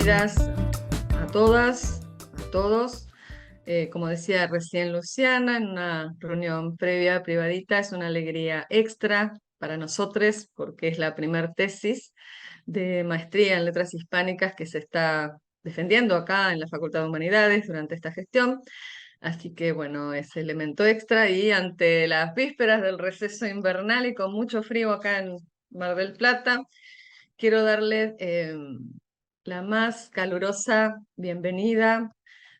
bienvenidas a todas, a todos. Como decía recién Luciana, en una reunión previa, privadita, es una alegría extra para nosotros porque es la primer tesis de maestría en letras hispánicas que se está defendiendo acá en la Facultad de Humanidades durante esta gestión. Así que bueno, es elemento extra y ante las vísperas del receso invernal y con mucho frío acá en Mar del Plata, quiero darle la más calurosa bienvenida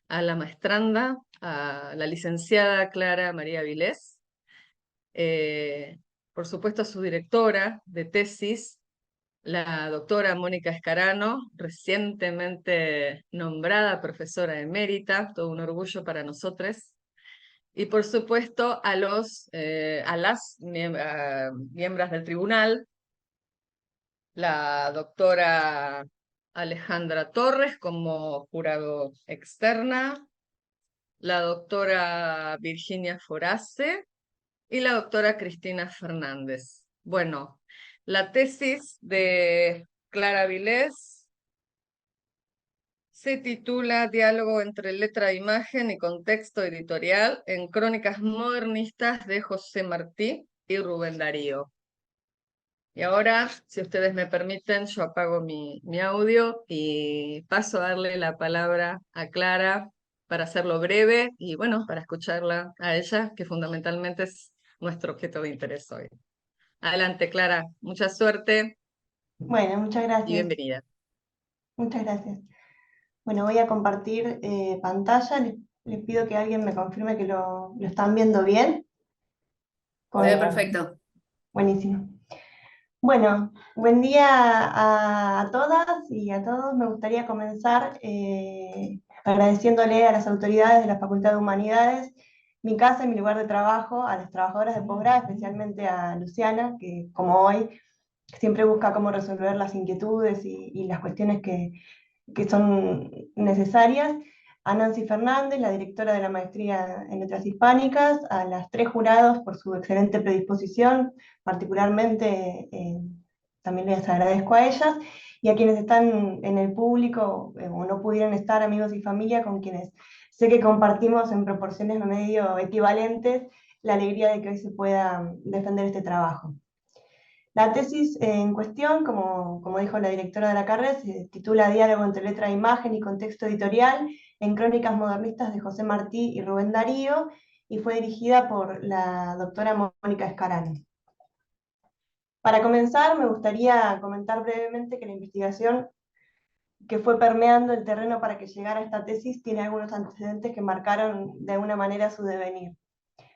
a la maestranda, a la licenciada Clara María Vilés, eh, por supuesto a su directora de tesis, la doctora Mónica Escarano, recientemente nombrada profesora emérita, todo un orgullo para nosotros. Y por supuesto a las miembros del tribunal, la doctora Alejandra Torres como jurado externa, la doctora Virginia Forace y la doctora Cristina Fernández. Bueno, la tesis de Clara Vilés se titula Diálogo entre letra e imagen y contexto editorial en crónicas modernistas de José Martí y Rubén Darío. Y ahora, si ustedes me permiten, yo apago mi audio y paso a darle la palabra a Clara para hacerlo breve y bueno, para escucharla a ella, que fundamentalmente es nuestro objeto de interés hoy. Adelante, Clara, mucha suerte Bueno, muchas y gracias. bienvenida. Muchas gracias. Bueno, voy a compartir pantalla. Les pido que alguien me confirme que lo están viendo bien. Se ve perfecto. Buenísimo. Bueno, buen día a todas y a todos. Me gustaría comenzar agradeciéndole a las autoridades de la Facultad de Humanidades mi casa y mi lugar de trabajo, a las trabajadoras de posgrado, especialmente a Luciana, que como hoy siempre busca cómo resolver las inquietudes y las cuestiones que son necesarias, a Nancy Fernández, la directora de la maestría en Letras Hispánicas, a las 3 jurados por su excelente predisposición, particularmente también les agradezco a ellas, y a quienes están en el público o no pudieron estar, amigos y familia, con quienes sé que compartimos en proporciones medio equivalentes la alegría de que hoy se pueda defender este trabajo. La tesis en cuestión, como dijo la directora de la carrera, se titula Diálogo entre letra e imagen y contexto editorial en crónicas modernistas de José Martí y Rubén Darío, y fue dirigida por la doctora Mónica Escarano. Para comenzar, me gustaría comentar brevemente que la investigación que fue permeando el terreno para que llegara a esta tesis tiene algunos antecedentes que marcaron de alguna manera su devenir.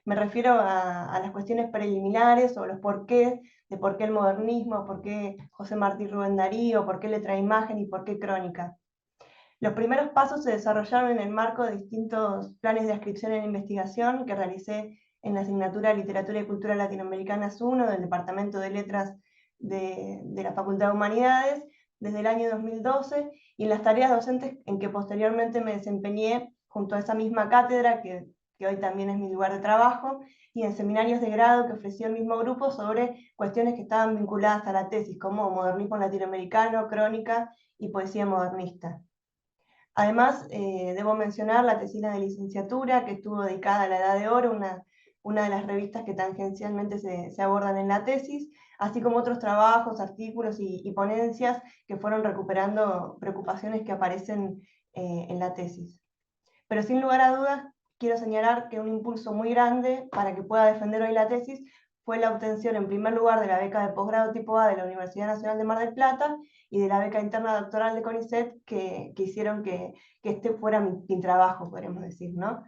Me refiero a las cuestiones preliminares o los porqués, de por qué el modernismo, por qué José Martí Rubén Darío, por qué letra e imagen y por qué crónica. Los primeros pasos se desarrollaron en el marco de distintos planes de adscripción en investigación que realicé en la asignatura Literatura y Cultura Latinoamericanas 1 del Departamento de Letras de la Facultad de Humanidades desde el año 2012 y en las tareas docentes en que posteriormente me desempeñé junto a esa misma cátedra que hoy también es mi lugar de trabajo, y en seminarios de grado que ofreció el mismo grupo sobre cuestiones que estaban vinculadas a la tesis, como modernismo latinoamericano, crónica y poesía modernista. Además, debo mencionar la tesina de licenciatura, que estuvo dedicada a la Edad de Oro, una de las revistas que tangencialmente se abordan en la tesis, así como otros trabajos, artículos y ponencias que fueron recuperando preocupaciones que aparecen en la tesis. Pero sin lugar a dudas, quiero señalar que un impulso muy grande para que pueda defender hoy la tesis fue la obtención, en primer lugar, de la beca de posgrado tipo A de la Universidad Nacional de Mar del Plata y de la beca interna doctoral de CONICET, que hicieron que este fuera mi trabajo, podríamos decir, ¿no?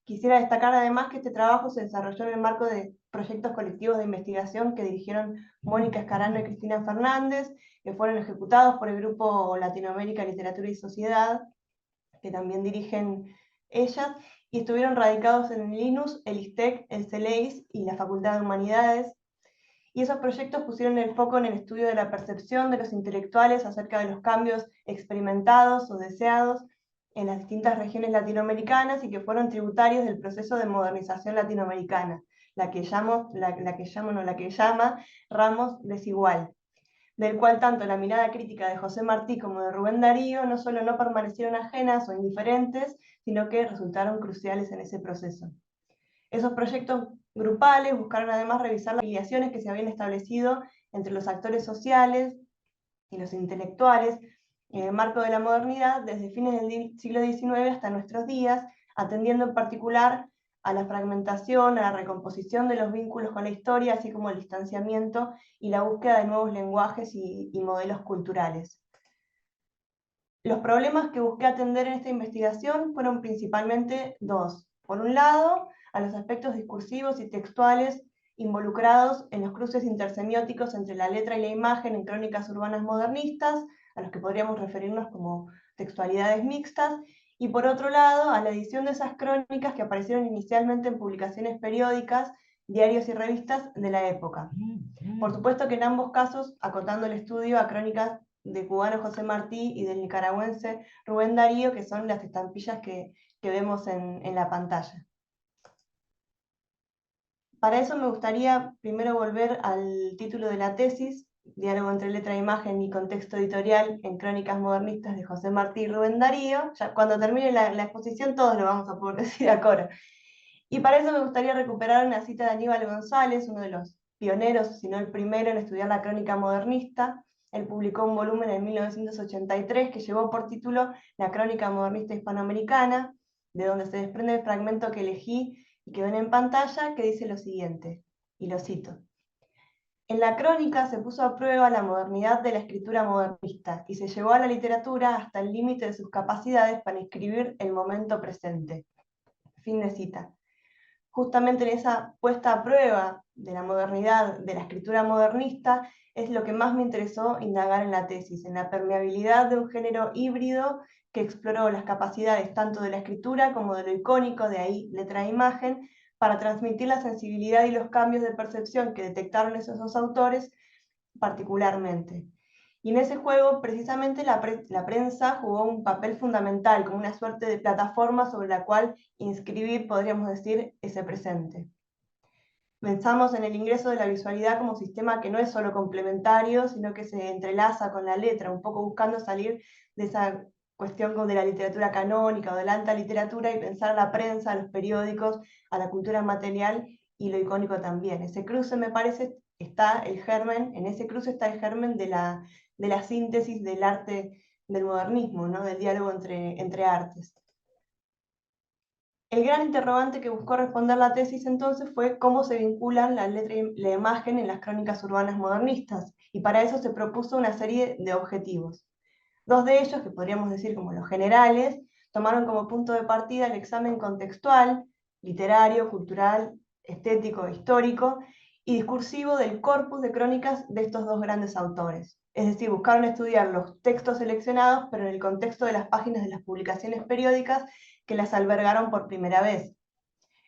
Quisiera destacar además que este trabajo se desarrolló en el marco de proyectos colectivos de investigación que dirigieron Mónica Escarano y Cristina Fernández, que fueron ejecutados por el Grupo Latinoamérica, Literatura y Sociedad, que también dirigen ellas, y estuvieron radicados en el Linus, el ISTEC, el CELEIS y la Facultad de Humanidades, y esos proyectos pusieron el foco en el estudio de la percepción de los intelectuales acerca de los cambios experimentados o deseados en las distintas regiones latinoamericanas y que fueron tributarios del proceso de modernización latinoamericana, la que llama Ramos Desigual. del cual tanto la mirada crítica de José Martí como de Rubén Darío no solo no permanecieron ajenas o indiferentes, sino que resultaron cruciales en ese proceso. Esos proyectos grupales buscaron además revisar las afiliaciones que se habían establecido entre los actores sociales y los intelectuales en el marco de la modernidad desde fines del siglo XIX hasta nuestros días, atendiendo en particular a la fragmentación, a la recomposición de los vínculos con la historia, así como el distanciamiento y la búsqueda de nuevos lenguajes y modelos culturales. Los problemas que busqué atender en esta investigación fueron principalmente dos. Por un lado, a los aspectos discursivos y textuales involucrados en los cruces intersemióticos entre la letra y la imagen en crónicas urbanas modernistas, a los que podríamos referirnos como textualidades mixtas, y por otro lado, a la edición de esas crónicas que aparecieron inicialmente en publicaciones periódicas, diarios y revistas de la época. Por supuesto que en ambos casos, acotando el estudio a crónicas de cubano José Martí y del nicaragüense Rubén Darío, que son las estampillas que vemos en la pantalla. Para eso me gustaría primero volver al título de la tesis, Diálogo entre letra e imagen y contexto editorial en crónicas modernistas de José Martí y Rubén Darío. Ya cuando termine la exposición todos lo vamos a poder decir a coro. Y para eso me gustaría recuperar una cita de Aníbal González, uno de los pioneros, si no el primero, en estudiar la crónica modernista. Él publicó un volumen en 1983 que llevó por título La crónica modernista hispanoamericana, de donde se desprende el fragmento que elegí y que ven en pantalla, que dice lo siguiente, y lo cito. En la crónica se puso a prueba la modernidad de la escritura modernista y se llevó a la literatura hasta el límite de sus capacidades para inscribir el momento presente. Fin de cita. Justamente en esa puesta a prueba de la modernidad, de la escritura modernista, es lo que más me interesó indagar en la tesis, en la permeabilidad de un género híbrido que exploró las capacidades tanto de la escritura como de lo icónico, de ahí letra e imagen, para transmitir la sensibilidad y los cambios de percepción que detectaron esos dos autores particularmente. Y en ese juego, precisamente, la prensa jugó un papel fundamental, como una suerte de plataforma sobre la cual inscribir, podríamos decir, ese presente. Pensamos en el ingreso de la visualidad como sistema que no es solo complementario, sino que se entrelaza con la letra, un poco buscando salir de esa cuestión de la literatura canónica o de la alta literatura y pensar a la prensa, a los periódicos, a la cultura material y lo icónico también. Ese cruce, me parece, está el germen, en ese cruce está el germen de la síntesis del arte del modernismo, ¿no? Del diálogo entre artes. El gran interrogante que buscó responder la tesis entonces fue cómo se vinculan la letra y la imagen en las crónicas urbanas modernistas, y para eso se propuso una serie de objetivos. Dos de ellos, que podríamos decir como los generales, tomaron como punto de partida el examen contextual, literario, cultural, estético, histórico y discursivo del corpus de crónicas de estos dos grandes autores. Es decir, buscaron estudiar los textos seleccionados, pero en el contexto de las páginas de las publicaciones periódicas que las albergaron por primera vez.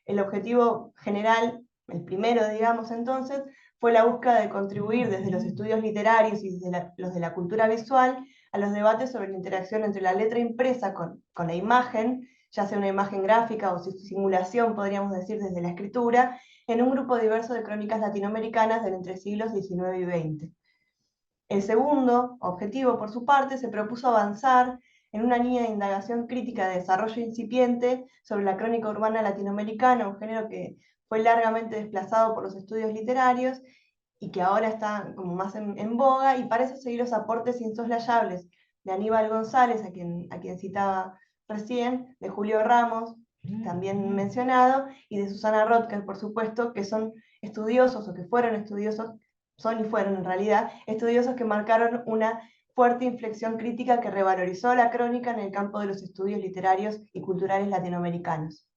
El objetivo general, el primero, digamos entonces, fue la búsqueda de contribuir desde los estudios literarios y desde los de la cultura visual a los debates sobre la interacción entre la letra impresa con la imagen, ya sea una imagen gráfica o su simulación, podríamos decir, desde la escritura, en un grupo diverso de crónicas latinoamericanas del entre siglos XIX y XX. El segundo objetivo, por su parte, se propuso avanzar en una línea de indagación crítica de desarrollo incipiente sobre la crónica urbana latinoamericana, un género que fue largamente desplazado por los estudios literarios y que ahora está como más en boga, y para eso seguir los aportes insoslayables de Aníbal González, a quien citaba recién, de Julio Ramos, también mencionado, y de Susana Rotker, por supuesto, que son estudiosos o que fueron estudiosos, son y fueron en realidad estudiosos que marcaron una fuerte inflexión crítica que revalorizó la crónica en el campo de los estudios literarios y culturales latinoamericanos.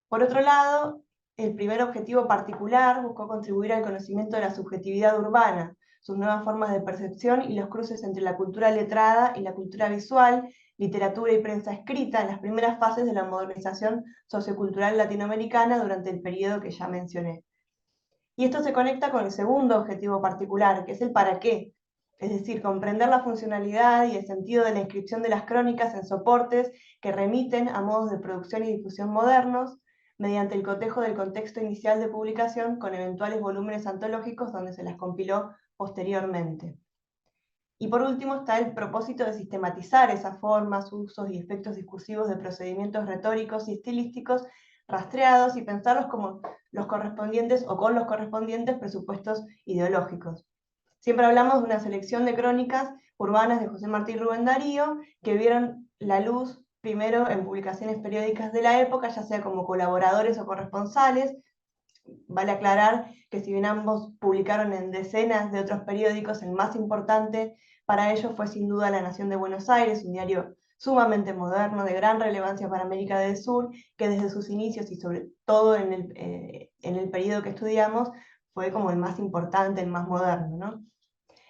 Por otro lado, el primer objetivo particular buscó contribuir al conocimiento de la subjetividad urbana, sus nuevas formas de percepción y los cruces entre la cultura letrada y la cultura visual, literatura y prensa escrita en las primeras fases de la modernización sociocultural latinoamericana durante el periodo que ya mencioné. Y esto se conecta con el segundo objetivo particular, que es el para qué, es decir, comprender la funcionalidad y el sentido de la inscripción de las crónicas en soportes que remiten a modos de producción y difusión modernos, mediante el cotejo del contexto inicial de publicación con eventuales volúmenes antológicos donde se las compiló posteriormente. Y por último está el propósito de sistematizar esas formas, usos y efectos discursivos de procedimientos retóricos y estilísticos rastreados y pensarlos como los correspondientes o con los correspondientes presupuestos ideológicos. Siempre hablamos de una selección de crónicas urbanas de José Martí y Rubén Darío que vieron la luz primero en publicaciones periódicas de la época, ya sea como colaboradores o corresponsales. Vale aclarar que si bien ambos publicaron en decenas de otros periódicos, el más importante para ellos fue sin duda La Nación de Buenos Aires, un diario sumamente moderno, de gran relevancia para América del Sur, que desde sus inicios y sobre todo en el periodo que estudiamos, fue como el más importante, el más moderno, ¿no?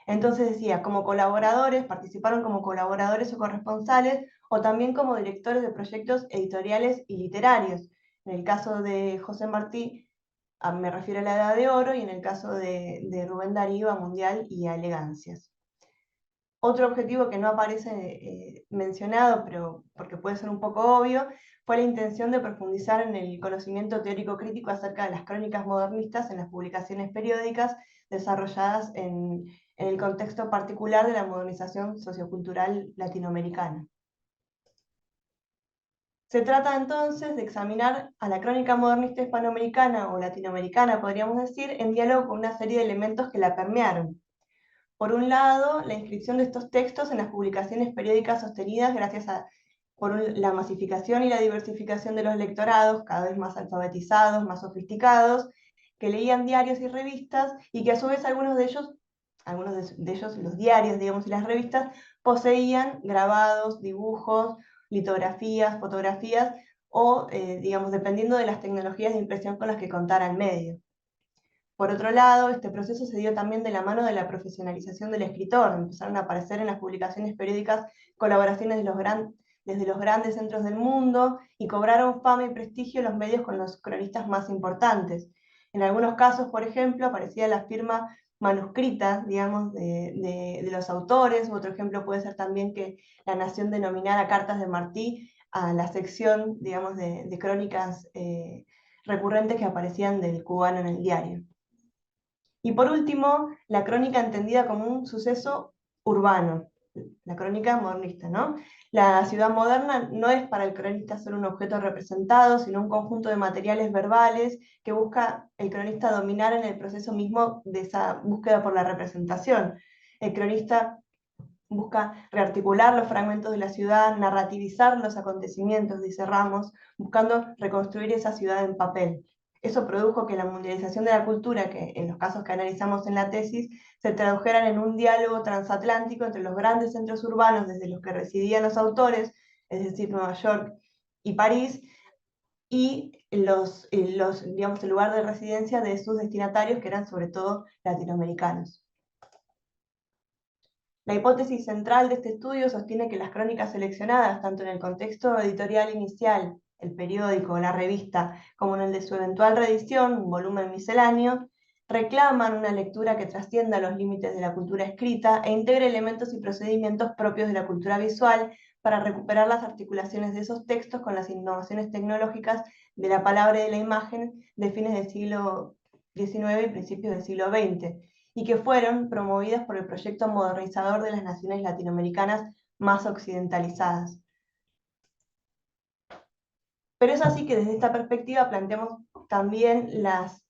Entonces decía, como colaboradores, participaron como colaboradores o corresponsales, o también como directores de proyectos editoriales y literarios. En el caso de José Martí, me refiero a La Edad de Oro, y en el caso de Rubén Darío, a Mundial y a Elegancias. Otro objetivo que no aparece mencionado, pero porque puede ser un poco obvio, fue la intención de profundizar en el conocimiento teórico crítico acerca de las crónicas modernistas en las publicaciones periódicas desarrolladas en el contexto particular de la modernización sociocultural latinoamericana. Se trata entonces de examinar a la crónica modernista hispanoamericana o latinoamericana, podríamos decir, en diálogo con una serie de elementos que la permearon. Por un lado, la inscripción de estos textos en las publicaciones periódicas sostenidas gracias a la masificación y la diversificación de los lectorados, cada vez más alfabetizados, más sofisticados, que leían diarios y revistas, y que a su vez algunos de ellos, los diarios, digamos, y las revistas, poseían grabados, dibujos, litografías, fotografías, o, digamos, dependiendo de las tecnologías de impresión con las que contara el medio. Por otro lado, este proceso se dio también de la mano de la profesionalización del escritor. Empezaron a aparecer en las publicaciones periódicas colaboraciones desde los grandes centros del mundo, y cobraron fama y prestigio los medios con los cronistas más importantes. En algunos casos, por ejemplo, aparecía la firma manuscrita, digamos, de los autores. Otro ejemplo puede ser también que La Nación denominara Cartas de Martí a la sección, digamos, de crónicas recurrentes que aparecían del cubano en el diario. Y por último, la crónica entendida como un suceso urbano, la crónica modernista, ¿no? La ciudad moderna no es para el cronista solo un objeto representado, sino un conjunto de materiales verbales que busca el cronista dominar en el proceso mismo de esa búsqueda por la representación. El cronista busca rearticular los fragmentos de la ciudad, narrativizar los acontecimientos, dice Ramos, buscando reconstruir esa ciudad en papel. Eso produjo que la mundialización de la cultura, que en los casos que analizamos en la tesis, se tradujeran en un diálogo transatlántico entre los grandes centros urbanos desde los que residían los autores, es decir, Nueva York y París, y digamos, el lugar de residencia de sus destinatarios, que eran sobre todo latinoamericanos. La hipótesis central de este estudio sostiene que las crónicas seleccionadas, tanto en el contexto editorial inicial, el periódico o la revista, como en el de su eventual reedición, un volumen misceláneo, reclaman una lectura que trascienda los límites de la cultura escrita e integre elementos y procedimientos propios de la cultura visual para recuperar las articulaciones de esos textos con las innovaciones tecnológicas de la palabra y de la imagen de fines del siglo XIX y principios del siglo XX, y que fueron promovidas por el proyecto modernizador de las naciones latinoamericanas más occidentalizadas. Pero es así que desde esta perspectiva planteamos también las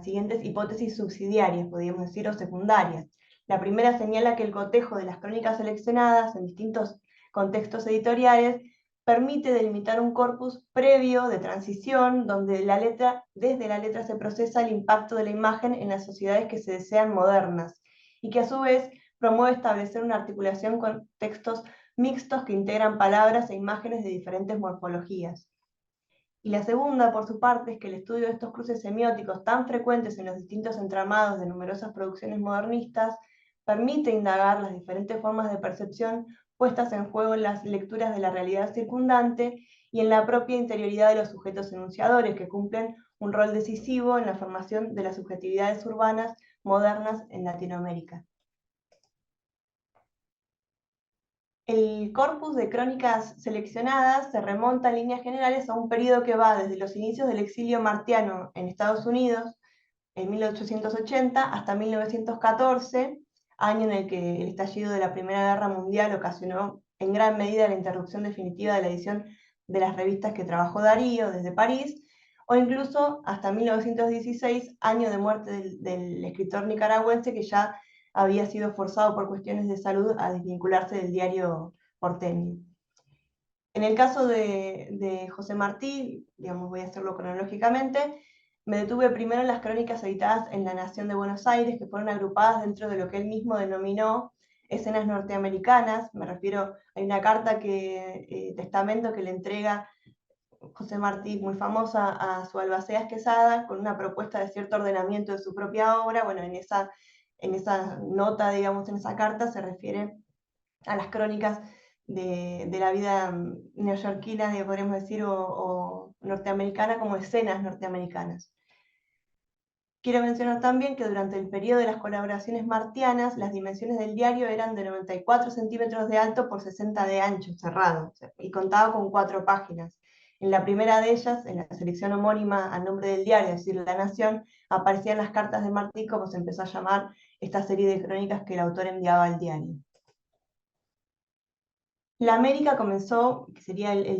siguientes hipótesis subsidiarias, podríamos decir, o secundarias. La primera señala que el cotejo de las crónicas seleccionadas en distintos contextos editoriales permite delimitar un corpus previo de transición, donde desde la letra se procesa el impacto de la imagen en las sociedades que se desean modernas, y que a su vez promueve establecer una articulación con textos mixtos que integran palabras e imágenes de diferentes morfologías. Y la segunda, por su parte, es que el estudio de estos cruces semióticos tan frecuentes en los distintos entramados de numerosas producciones modernistas permite indagar las diferentes formas de percepción puestas en juego en las lecturas de la realidad circundante y en la propia interioridad de los sujetos enunciadores, que cumplen un rol decisivo en la formación de las subjetividades urbanas modernas en Latinoamérica. El corpus de crónicas seleccionadas se remonta en líneas generales a un periodo que va desde los inicios del exilio martiano en Estados Unidos, en 1880 hasta 1914, año en el que el estallido de la Primera Guerra Mundial ocasionó en gran medida la interrupción definitiva de la edición de las revistas que trabajó Darío desde París, o incluso hasta 1916, año de muerte del escritor nicaragüense que ya había sido forzado por cuestiones de salud a desvincularse del diario porteño. En el caso de José Martí, digamos, voy a hacerlo cronológicamente, me detuve primero en las crónicas editadas en La Nación de Buenos Aires, que fueron agrupadas dentro de lo que él mismo denominó escenas norteamericanas. Me refiero, hay una carta testamento que le entrega José Martí, muy famosa, a su albaceas Quesada, con una propuesta de cierto ordenamiento de su propia obra. Bueno, en esa nota, digamos, en esa carta se refiere a las crónicas de la vida neoyorquina, podríamos decir, o norteamericana, como escenas norteamericanas. Quiero mencionar también que durante el periodo de las colaboraciones martianas, las dimensiones del diario eran de 94 centímetros de alto por 60 de ancho, cerrado, y contaba con 4 páginas. En la primera de ellas, en la selección homónima al nombre del diario, es decir, La Nación, aparecían las cartas de Martí, como se empezó a llamar esta serie de crónicas que el autor enviaba al diario. La América comenzó, que sería la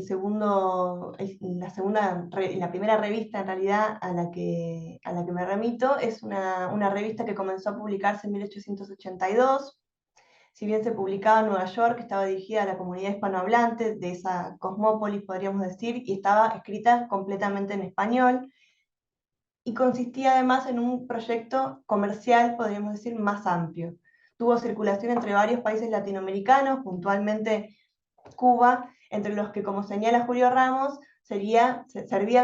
primera revista en realidad a la que me remito, es una revista que comenzó a publicarse en 1882. Si bien se publicaba en Nueva York, estaba dirigida a la comunidad hispanohablante de esa cosmópolis, podríamos decir, y estaba escrita completamente en español, y consistía además en un proyecto comercial, podríamos decir, más amplio. Tuvo circulación entre varios países latinoamericanos, puntualmente Cuba, entre los que, como señala Julio Ramos, servía,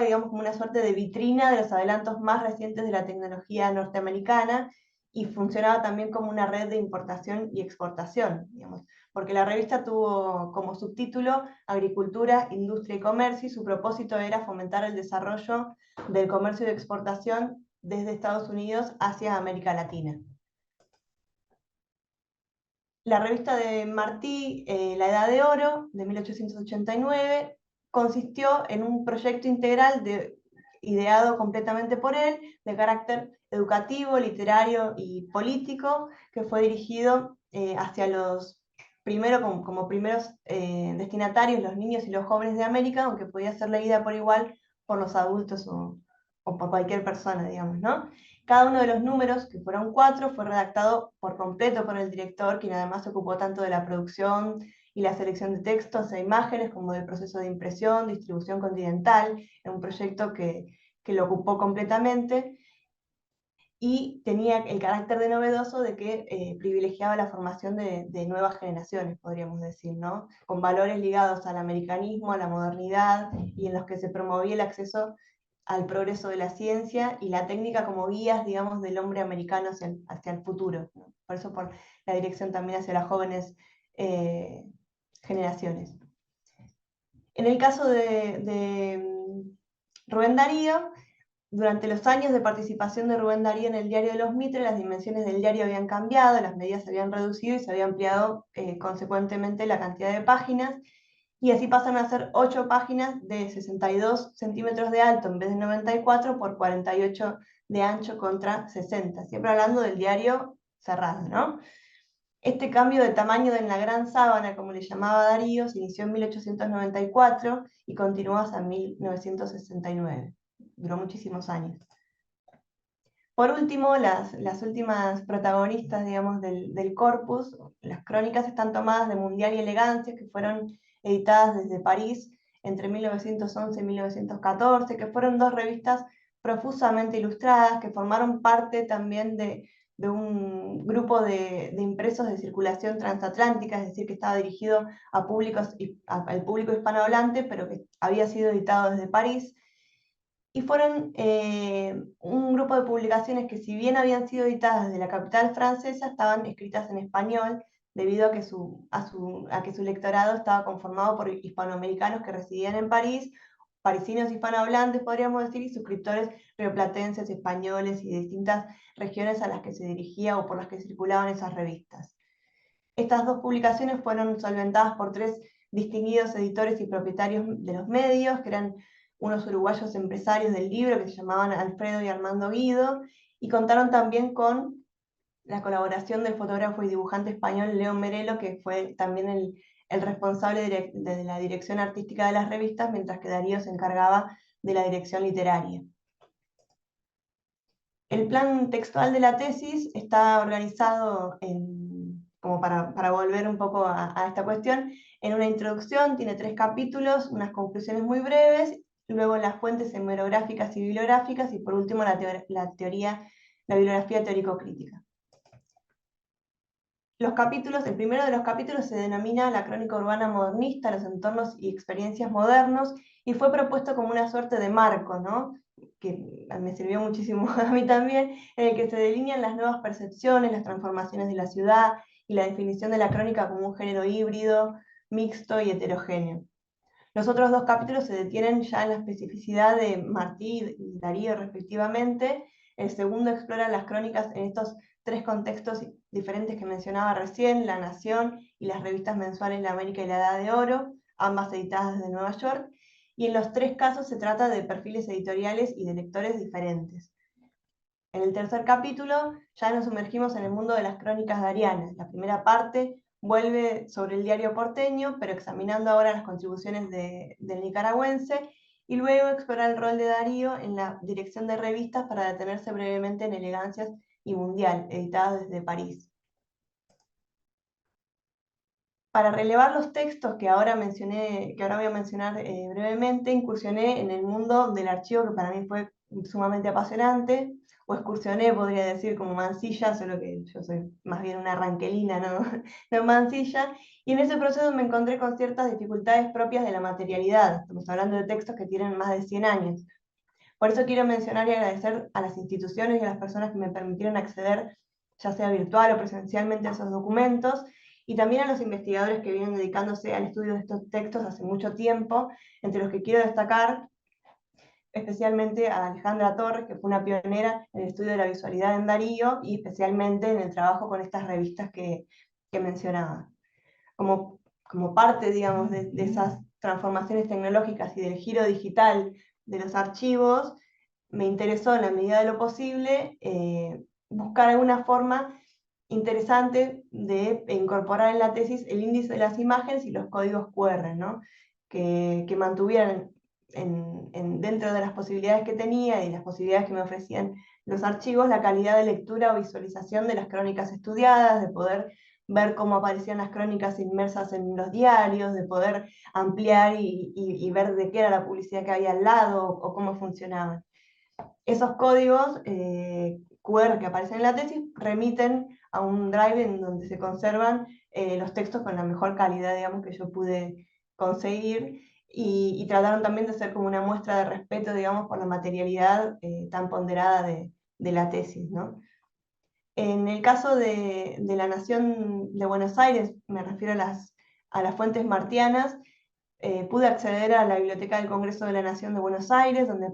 digamos, como una suerte de vitrina de los adelantos más recientes de la tecnología norteamericana, y funcionaba también como una red de importación y exportación, digamos, porque la revista tuvo como subtítulo Agricultura, Industria y Comercio, y su propósito era fomentar el desarrollo del comercio y de exportación desde Estados Unidos hacia América Latina. La revista de Martí, La Edad de Oro, de 1889, consistió en un proyecto integral ideado completamente por él, de carácter educativo, literario y político, que fue dirigido hacia los como primeros destinatarios, los niños y los jóvenes de América, aunque podía ser leída por igual por los adultos o por cualquier persona, digamos, ¿no? Cada uno de los números, que fueron 4, fue redactado por completo por el director, quien además se ocupó tanto de la producción y la selección de textos e imágenes, como del proceso de impresión, distribución continental, en un proyecto que lo ocupó completamente, y tenía el carácter de novedoso de que privilegiaba la formación de nuevas generaciones, podríamos decir, ¿no? Con valores ligados al americanismo, a la modernidad, y en los que se promovía el acceso al progreso de la ciencia y la técnica como guías, digamos, del hombre americano hacia el futuro, ¿no? Por eso por la dirección también hacia las jóvenes generaciones. En el caso de Rubén Darío, durante los años de participación de Rubén Darío en el Diario de los Mitre, las dimensiones del diario habían cambiado, las medidas se habían reducido y se había ampliado consecuentemente la cantidad de páginas, y así pasaron a ser 8 páginas de 62 centímetros de alto en vez de 94 por 48 de ancho contra 60, siempre hablando del diario cerrado, ¿no? Este cambio de tamaño en la gran sábana, como le llamaba Darío, se inició en 1894 y continuó hasta 1969. Duró muchísimos años. Por último, las últimas protagonistas, digamos, del corpus, las crónicas están tomadas de Mundial y Elegancia, que fueron editadas desde París entre 1911 y 1914, que fueron 2 revistas profusamente ilustradas, que formaron parte también de un grupo de impresos de circulación transatlántica, es decir, que estaba dirigido al público hispanohablante, pero que había sido editado desde París. Y fueron un grupo de publicaciones que, si bien habían sido editadas desde la capital francesa, estaban escritas en español, debido a que su lectorado estaba conformado por hispanoamericanos que residían en París, parisinos hispanohablantes, podríamos decir, y suscriptores rioplatenses, españoles y de distintas regiones a las que se dirigía o por las que circulaban esas revistas. Estas 2 publicaciones fueron solventadas por 3 distinguidos editores y propietarios de los medios, que eran unos uruguayos empresarios del libro que se llamaban Alfredo y Armando Guido, y contaron también con la colaboración del fotógrafo y dibujante español León Merelo, que fue también el responsable de la dirección artística de las revistas, mientras que Darío se encargaba de la dirección literaria. El plan textual de la tesis está organizado como para volver un poco a esta cuestión, en una introducción, tiene 3 capítulos, unas conclusiones muy breves, luego las fuentes hemerográficas y bibliográficas, y por último la bibliografía teórico-crítica. El primero de los capítulos se denomina La crónica urbana modernista, los entornos y experiencias modernos, y fue propuesto como una suerte de marco, ¿no? Que me sirvió muchísimo a mí también, en el que se delinean las nuevas percepciones, las transformaciones de la ciudad, y la definición de la crónica como un género híbrido, mixto y heterogéneo. Los otros 2 capítulos se detienen ya en la especificidad de Martí y Darío respectivamente. El segundo explora las crónicas en estos 3 contextos diferentes que mencionaba recién, La Nación y las revistas mensuales La América y la Edad de Oro, ambas editadas desde Nueva York, y en los 3 casos se trata de perfiles editoriales y de lectores diferentes. En el tercer capítulo ya nos sumergimos en el mundo de las crónicas darianas. La primera parte vuelve sobre el diario porteño, pero examinando ahora las contribuciones del nicaragüense, y luego explora el rol de Darío en la dirección de revistas para detenerse brevemente en Elegancias y Mundial, editadas desde París. Para relevar los textos que ahora voy a mencionar brevemente, incursioné en el mundo del archivo, que para mí fue sumamente apasionante, o excursioné, podría decir, como Mansilla, solo que yo soy más bien una ranquelina, ¿no? No Mansilla, y en ese proceso me encontré con ciertas dificultades propias de la materialidad. Estamos hablando de textos que tienen más de 100 años. Por eso quiero mencionar y agradecer a las instituciones y a las personas que me permitieron acceder, ya sea virtual o presencialmente, a esos documentos, y también a los investigadores que vienen dedicándose al estudio de estos textos hace mucho tiempo, entre los que quiero destacar especialmente a Alejandra Torres, que fue una pionera en el estudio de la visualidad en Darío, y especialmente en el trabajo con estas revistas que mencionaba. Como parte, digamos, de esas transformaciones tecnológicas y del giro digital de los archivos, me interesó, en la medida de lo posible, buscar alguna forma interesante de incorporar en la tesis el índice de las imágenes y los códigos QR, ¿no? que mantuvieran dentro de las posibilidades que tenía y las posibilidades que me ofrecían los archivos, la calidad de lectura o visualización de las crónicas estudiadas, de poder ver cómo aparecían las crónicas inmersas en los diarios, de poder ampliar y ver de qué era la publicidad que había al lado o cómo funcionaban. Esos códigos QR que aparecen en la tesis remiten a un drive en donde se conservan los textos con la mejor calidad, digamos, que yo pude conseguir, y trataron también de ser como una muestra de respeto, digamos, por la materialidad tan ponderada de la tesis, ¿no? En el caso de la Nación de Buenos Aires, me refiero a las fuentes martianas, pude acceder a la Biblioteca del Congreso de la Nación de Buenos Aires, donde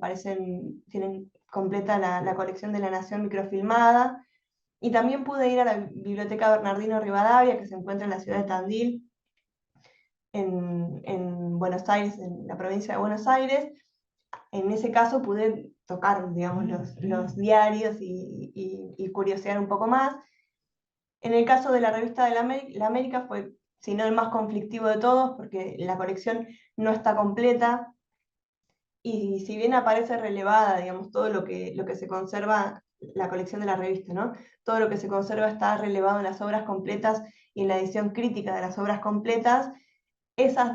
tienen completa la colección de la Nación microfilmada, y también pude ir a la Biblioteca Bernardino Rivadavia, que se encuentra en la ciudad de Tandil, en Buenos Aires, en la provincia de Buenos Aires. En ese caso pude tocar, digamos, los diarios y curiosear un poco más. En el caso de la revista de la América fue, si no el más conflictivo de todos, porque la colección no está completa, y si bien aparece relevada, digamos, todo lo que se conserva, la colección de la revista, ¿no? Todo lo que se conserva está relevado en las obras completas y en la edición crítica de las obras completas. Esos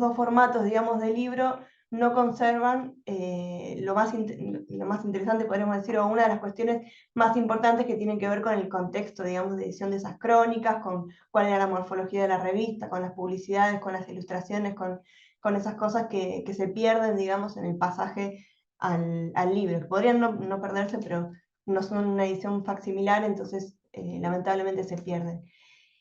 dos formatos, digamos, de libro no conservan lo más interesante, podríamos decir, o una de las cuestiones más importantes que tienen que ver con el contexto, digamos, de edición de esas crónicas, con cuál era la morfología de la revista, con las publicidades, con las ilustraciones, con esas cosas que se pierden, digamos, en el pasaje al libro, que podrían no perderse, pero no son una edición facsimilar, entonces lamentablemente se pierden.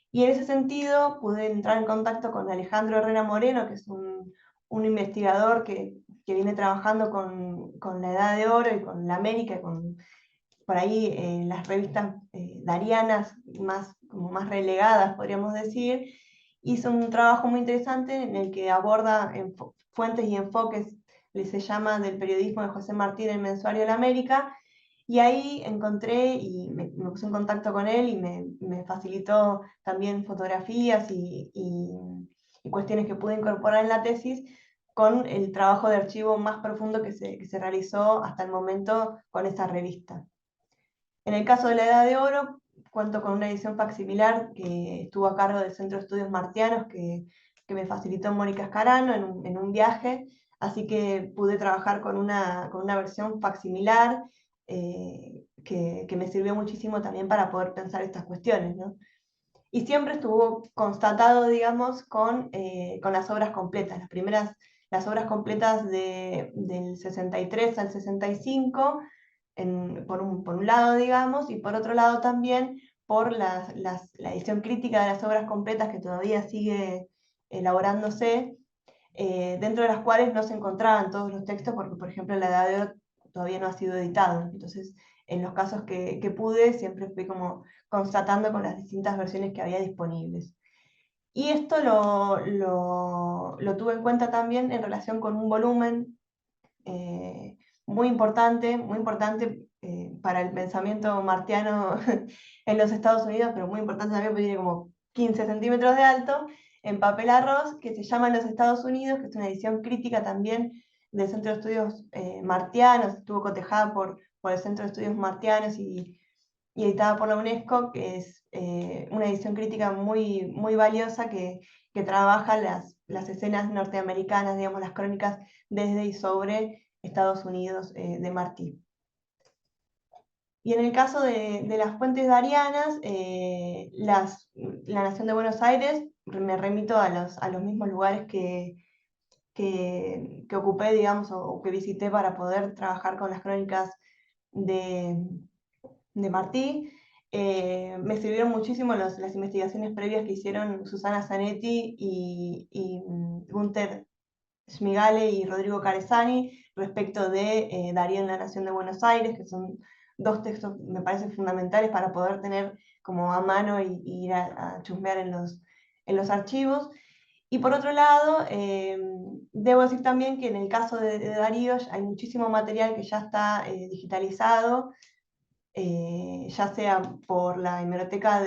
Y en ese sentido pude entrar en contacto con Alejandro Herrera Moreno, que es un investigador que viene trabajando con la Edad de Oro y con la América, y con por ahí las revistas darianas como más relegadas, podríamos decir. Hizo un trabajo muy interesante en el que aborda fuentes y enfoques se llama Del periodismo de José Martí en el mensuario La América, y ahí encontré y me puse en contacto con él y me facilitó también fotografías y cuestiones que pude incorporar en la tesis con el trabajo de archivo más profundo que se realizó hasta el momento con esta revista. En el caso de La Edad de Oro, cuento con una edición facsimilar que estuvo a cargo del Centro de Estudios Martianos, que me facilitó Mónica Escarano en un viaje, así que pude trabajar con una versión facsimilar que me sirvió muchísimo también para poder pensar estas cuestiones, ¿no? Y siempre estuvo constatado, digamos, con las obras completas. Las obras completas del 63 al 65, por un lado, digamos, y por otro lado también por la edición crítica de las obras completas que todavía sigue elaborándose, dentro de las cuales no se encontraban todos los textos, porque, por ejemplo, La Edad de Oro todavía no ha sido editado. Entonces, en los casos que pude, siempre fui como constatando con las distintas versiones que había disponibles. Y esto lo tuve en cuenta también en relación con un volumen muy importante para el pensamiento martiano en los Estados Unidos, pero muy importante también porque tiene como 15 centímetros de alto, en papel arroz, que se llama En los Estados Unidos, que es una edición crítica también del Centro de Estudios Martianos, estuvo cotejada por el Centro de Estudios Martianos y editada por la UNESCO, que es una edición crítica muy, muy valiosa que trabaja las escenas norteamericanas, digamos, las crónicas desde y sobre Estados Unidos de Martí. Y en el caso de las fuentes darianas, la Nación de Buenos Aires, me remito a los mismos lugares que ocupé, digamos, o que visité para poder trabajar con las crónicas de Martí. Me sirvieron muchísimo las investigaciones previas que hicieron Susana Zanetti y Gunther Schmigale y Rodrigo Caresani respecto de Darío en la Nación de Buenos Aires, que son dos textos, me parecen fundamentales para poder tener como a mano y ir a chusmear en los archivos. Y por otro lado, debo decir también que en el caso de Darío hay muchísimo material que ya está digitalizado, ya sea por la hemeroteca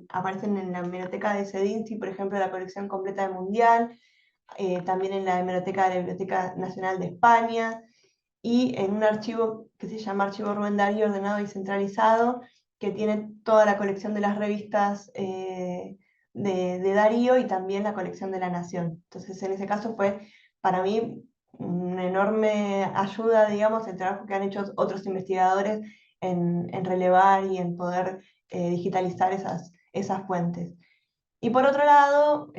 aparecen en la hemeroteca de Sedinsky, por ejemplo, la colección completa del Mundial, también en la hemeroteca de la Biblioteca Nacional de España, y en un archivo que se llama Archivo Rubén Darío Ordenado y Centralizado, que tiene toda la colección de las revistas de Darío y también la colección de La Nación. Entonces, en ese caso fue para mí una enorme ayuda, digamos, el trabajo que han hecho otros investigadores en relevar y en poder digitalizar esas fuentes. Y por otro lado,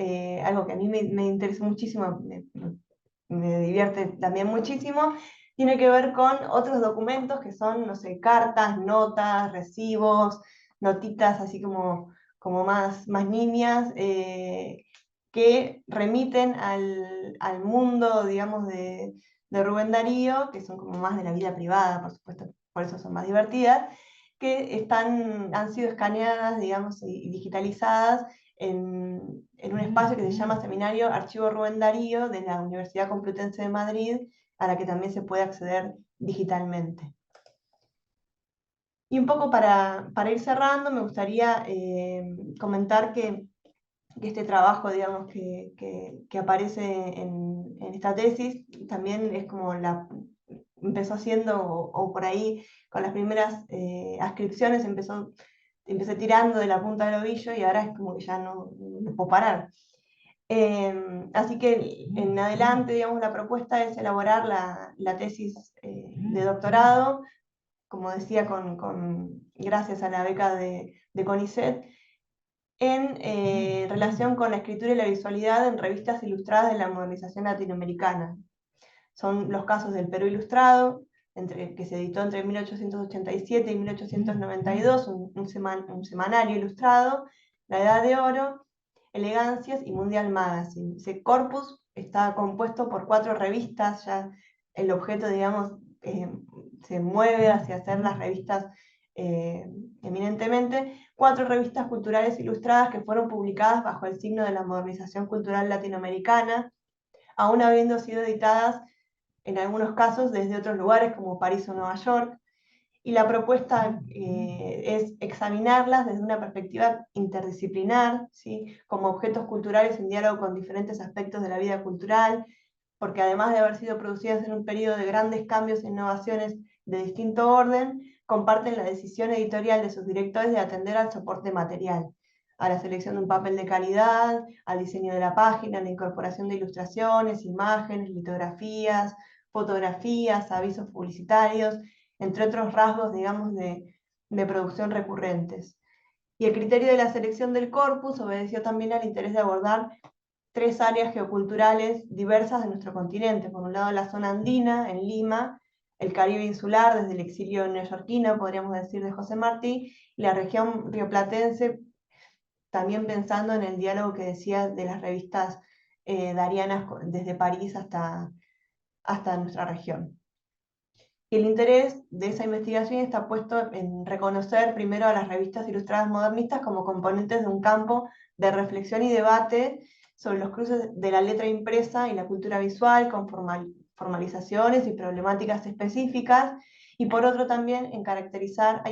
algo que a mí me interesa muchísimo, me divierte también muchísimo, tiene que ver con otros documentos que son, no sé, cartas, notas, recibos, notitas así como más nimias, que remiten al mundo, digamos, de Rubén Darío, que son como más de la vida privada, por supuesto, por eso son más divertidas, que han sido escaneadas, digamos, y digitalizadas en un espacio que se llama Seminario Archivo Rubén Darío de la Universidad Complutense de Madrid, a la que también se puede acceder digitalmente. Y un poco para ir cerrando, me gustaría comentar que este trabajo, digamos, que aparece en esta tesis, también es como empezó haciendo, o por ahí con las primeras ascripciones empecé tirando de la punta del ovillo y ahora es como que ya no puedo parar. Así que en adelante, digamos, la propuesta es elaborar la tesis de doctorado, como decía, gracias a la beca de CONICET, en relación con la escritura y la visualidad en revistas ilustradas de la modernización latinoamericana. Son los casos del Perú Ilustrado, que se editó entre 1887 y 1892, un semanario ilustrado, La Edad de Oro, Elegancias y Mundial Magazine. Ese corpus está compuesto por 4 revistas, ya el objeto, digamos, se mueve hacia hacer las revistas eminentemente, 4 revistas culturales ilustradas que fueron publicadas bajo el signo de la modernización cultural latinoamericana, aún habiendo sido editadas en algunos casos desde otros lugares como París o Nueva York, y la propuesta es examinarlas desde una perspectiva interdisciplinar, ¿sí? Como objetos culturales en diálogo con diferentes aspectos de la vida cultural, porque además de haber sido producidas en un periodo de grandes cambios e innovaciones de distinto orden, comparten la decisión editorial de sus directores de atender al soporte material, a la selección de un papel de calidad, al diseño de la página, a la incorporación de ilustraciones, imágenes, litografías, fotografías, avisos publicitarios, entre otros rasgos, digamos, de producción recurrentes. Y el criterio de la selección del corpus obedeció también al interés de abordar 3 áreas geoculturales diversas de nuestro continente. Por un lado, la zona andina, en Lima, el Caribe insular, desde el exilio neoyorquino, podríamos decir, de José Martí, y la región rioplatense, también pensando en el diálogo que decía de las revistas darianas desde París hasta nuestra región. Y el interés de esa investigación está puesto en reconocer primero a las revistas ilustradas modernistas como componentes de un campo de reflexión y debate sobre los cruces de la letra impresa y la cultura visual, con formalizaciones y problemáticas específicas, y por otro también en caracterizar,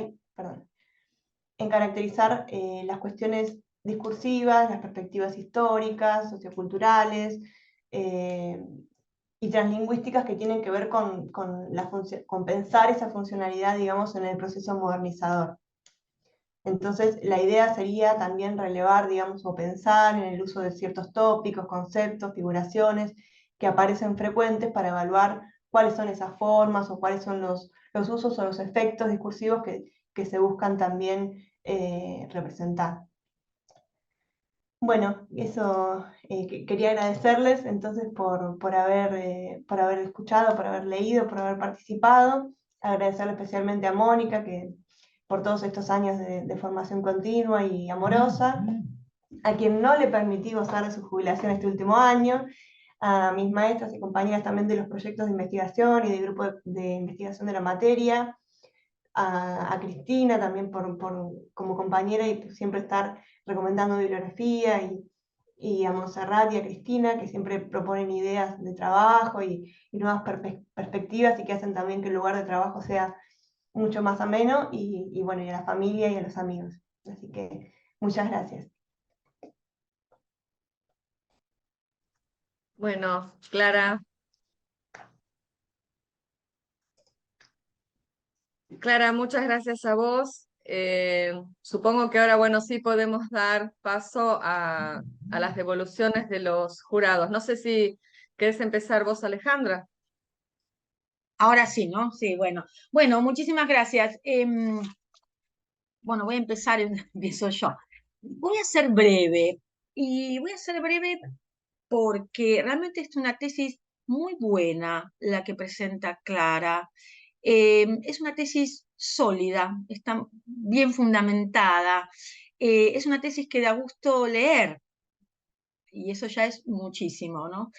las cuestiones discursivas, las perspectivas históricas, socioculturales, y translingüísticas que tienen que ver con pensar esa funcionalidad, digamos, en el proceso modernizador. Entonces, la idea sería también relevar, digamos, o pensar en el uso de ciertos tópicos, conceptos, figuraciones que aparecen frecuentes para evaluar cuáles son esas formas o cuáles son los usos o los efectos discursivos que se buscan también representar. Bueno, eso quería agradecerles entonces por haber escuchado, por haber leído, por haber participado. Agradecerle especialmente a Mónica por todos estos años de formación continua y amorosa, a quien no le permití gozar de su jubilación este último año, a mis maestras y compañeras también de los proyectos de investigación y del grupo de investigación de la materia, a Cristina también como compañera y siempre estar recomendando bibliografía, y a Montserrat y a Cristina, que siempre proponen ideas de trabajo y nuevas perspectivas, y que hacen también que el lugar de trabajo sea mucho más ameno, y bueno, y a la familia y a los amigos. Así que muchas gracias. Bueno, Clara, muchas gracias a vos. Supongo que ahora, bueno, sí podemos dar paso a las devoluciones de los jurados. No sé si querés empezar vos, Alejandra. Ahora sí, ¿no? Sí, bueno. Bueno, muchísimas gracias. Bueno, voy a empezar, empiezo yo. Voy a ser breve, y voy a ser breve porque realmente es una tesis muy buena la que presenta Clara. Es una tesis sólida, está bien fundamentada. Es una tesis que da gusto leer, y eso ya es muchísimo, ¿no?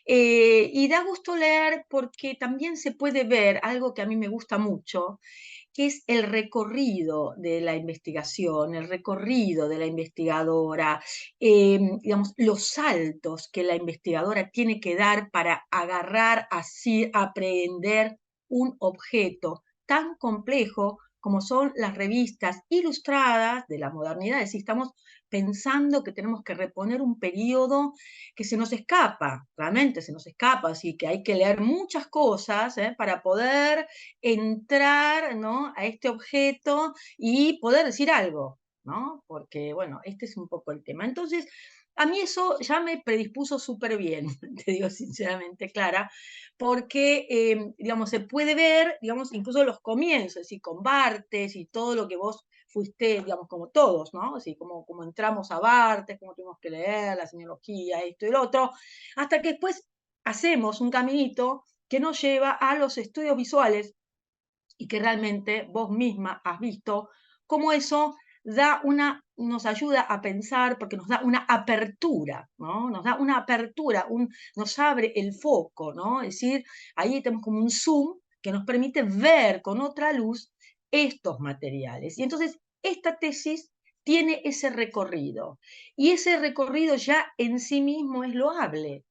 Y da gusto leer porque también se puede ver algo que a mí me gusta mucho, que es el recorrido de la investigación, el recorrido de la investigadora, digamos, los saltos que la investigadora tiene que dar para agarrar, así, aprender un objeto tan complejo como son las revistas ilustradas de la modernidad. Es decir, estamos pensando que tenemos que reponer un periodo que se nos escapa, realmente se nos escapa, así que hay que leer muchas cosas para poder entrar, ¿no?, a este objeto y poder decir algo, ¿no? Porque, bueno, este es un poco el tema. Entonces, a mí eso ya me predispuso súper bien, te digo sinceramente, Clara, porque, digamos, se puede ver, digamos, incluso los comienzos, es decir, con Barthes y todo lo que vos fuiste, digamos, como todos, ¿no? Así como entramos a Barthes, cómo tuvimos que leer la semiología, esto y lo otro, hasta que después hacemos un caminito que nos lleva a los estudios visuales, y que realmente vos misma has visto cómo eso nos ayuda a pensar, porque nos da una apertura, ¿no? Nos da una apertura, nos abre el foco, ¿no? Es decir, ahí tenemos como un zoom que nos permite ver con otra luz estos materiales. Y entonces, esta tesis tiene ese recorrido, y ese recorrido ya en sí mismo es loable,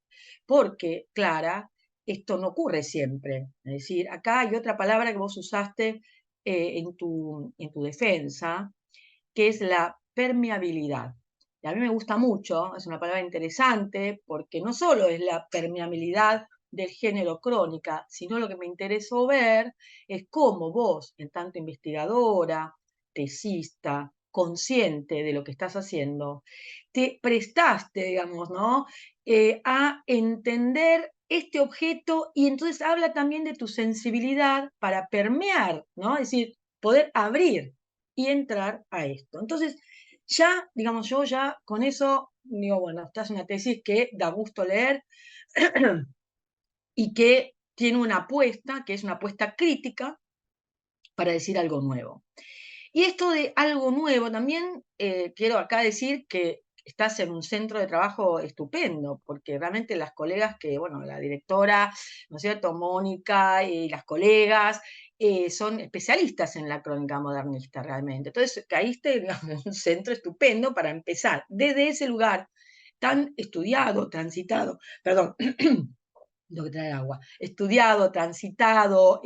porque, Clara, esto no ocurre siempre. Es decir, acá hay otra palabra que vos usaste en tu defensa, que es la permeabilidad. Y a mí me gusta mucho, es una palabra interesante, porque no solo es la permeabilidad del género crónica, sino lo que me interesó ver es cómo vos, en tanto investigadora, tesista, consciente de lo que estás haciendo, te prestaste, digamos, ¿no? A entender este objeto, y entonces habla también de tu sensibilidad para permear, ¿no? Es decir, poder abrir y entrar a esto. Entonces, ya, digamos, yo ya con eso digo, bueno, esta es una tesis que da gusto leer y que tiene una apuesta, que es una apuesta crítica para decir algo nuevo. Y esto de algo nuevo, también quiero acá decir que estás en un centro de trabajo estupendo, porque realmente las colegas que, bueno, la directora, ¿no es cierto?, Mónica y las colegas son especialistas en la crónica modernista realmente. Entonces caíste, digamos, en un centro estupendo para empezar desde ese lugar tan estudiado, transitado, perdón, lo que trae agua, estudiado, transitado,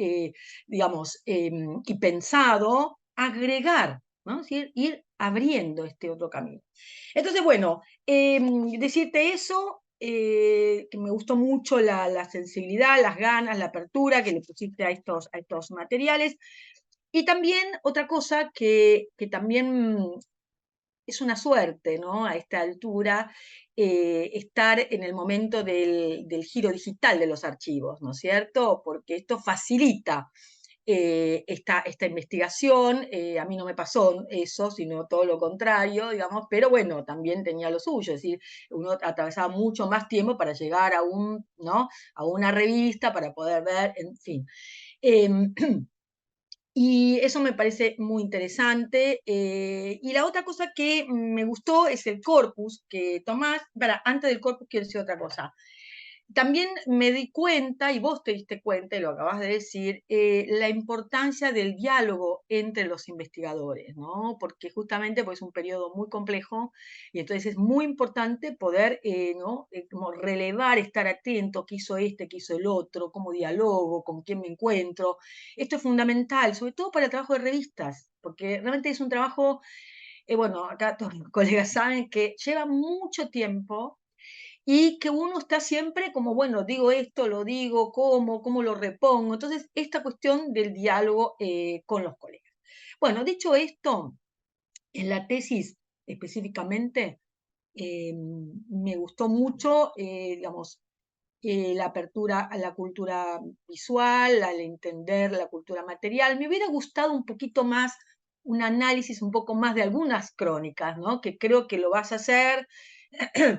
digamos, y pensado, agregar, ¿no? Es decir, ir abriendo este otro camino. Entonces, bueno, decirte eso, que me gustó mucho la sensibilidad, las ganas, la apertura que le pusiste a estos materiales. Y también otra cosa que también es una suerte, ¿no? A esta altura, estar en el momento del giro digital de los archivos, ¿no es cierto? Porque esto facilita esta investigación. A mí no me pasó eso, sino todo lo contrario, digamos, pero bueno, también tenía lo suyo, es decir, uno atravesaba mucho más tiempo para llegar a, ¿no?, a una revista, para poder ver, en fin. Y eso me parece muy interesante. Y la otra cosa que me gustó es el corpus que tomás. Antes del corpus quiero decir otra cosa. También me di cuenta, y vos te diste cuenta, y lo acabas de decir, la importancia del diálogo entre los investigadores, ¿no? Porque justamente pues, es un periodo muy complejo, y entonces es muy importante poder, ¿no?, como relevar, estar atento, qué hizo este, qué hizo el otro, cómo dialogo, con quién me encuentro. Esto es fundamental, sobre todo para el trabajo de revistas, porque realmente es un trabajo, bueno, acá todos mis colegas saben que lleva mucho tiempo, y que uno está siempre como, bueno, digo esto, lo digo, cómo lo repongo. Entonces, esta cuestión del diálogo con los colegas. Bueno, dicho esto, en la tesis específicamente, me gustó mucho, digamos, la apertura a la cultura visual, al entender la cultura material. Me hubiera gustado un poquito más un análisis un poco más de algunas crónicas, ¿no?, que creo que lo vas a hacer,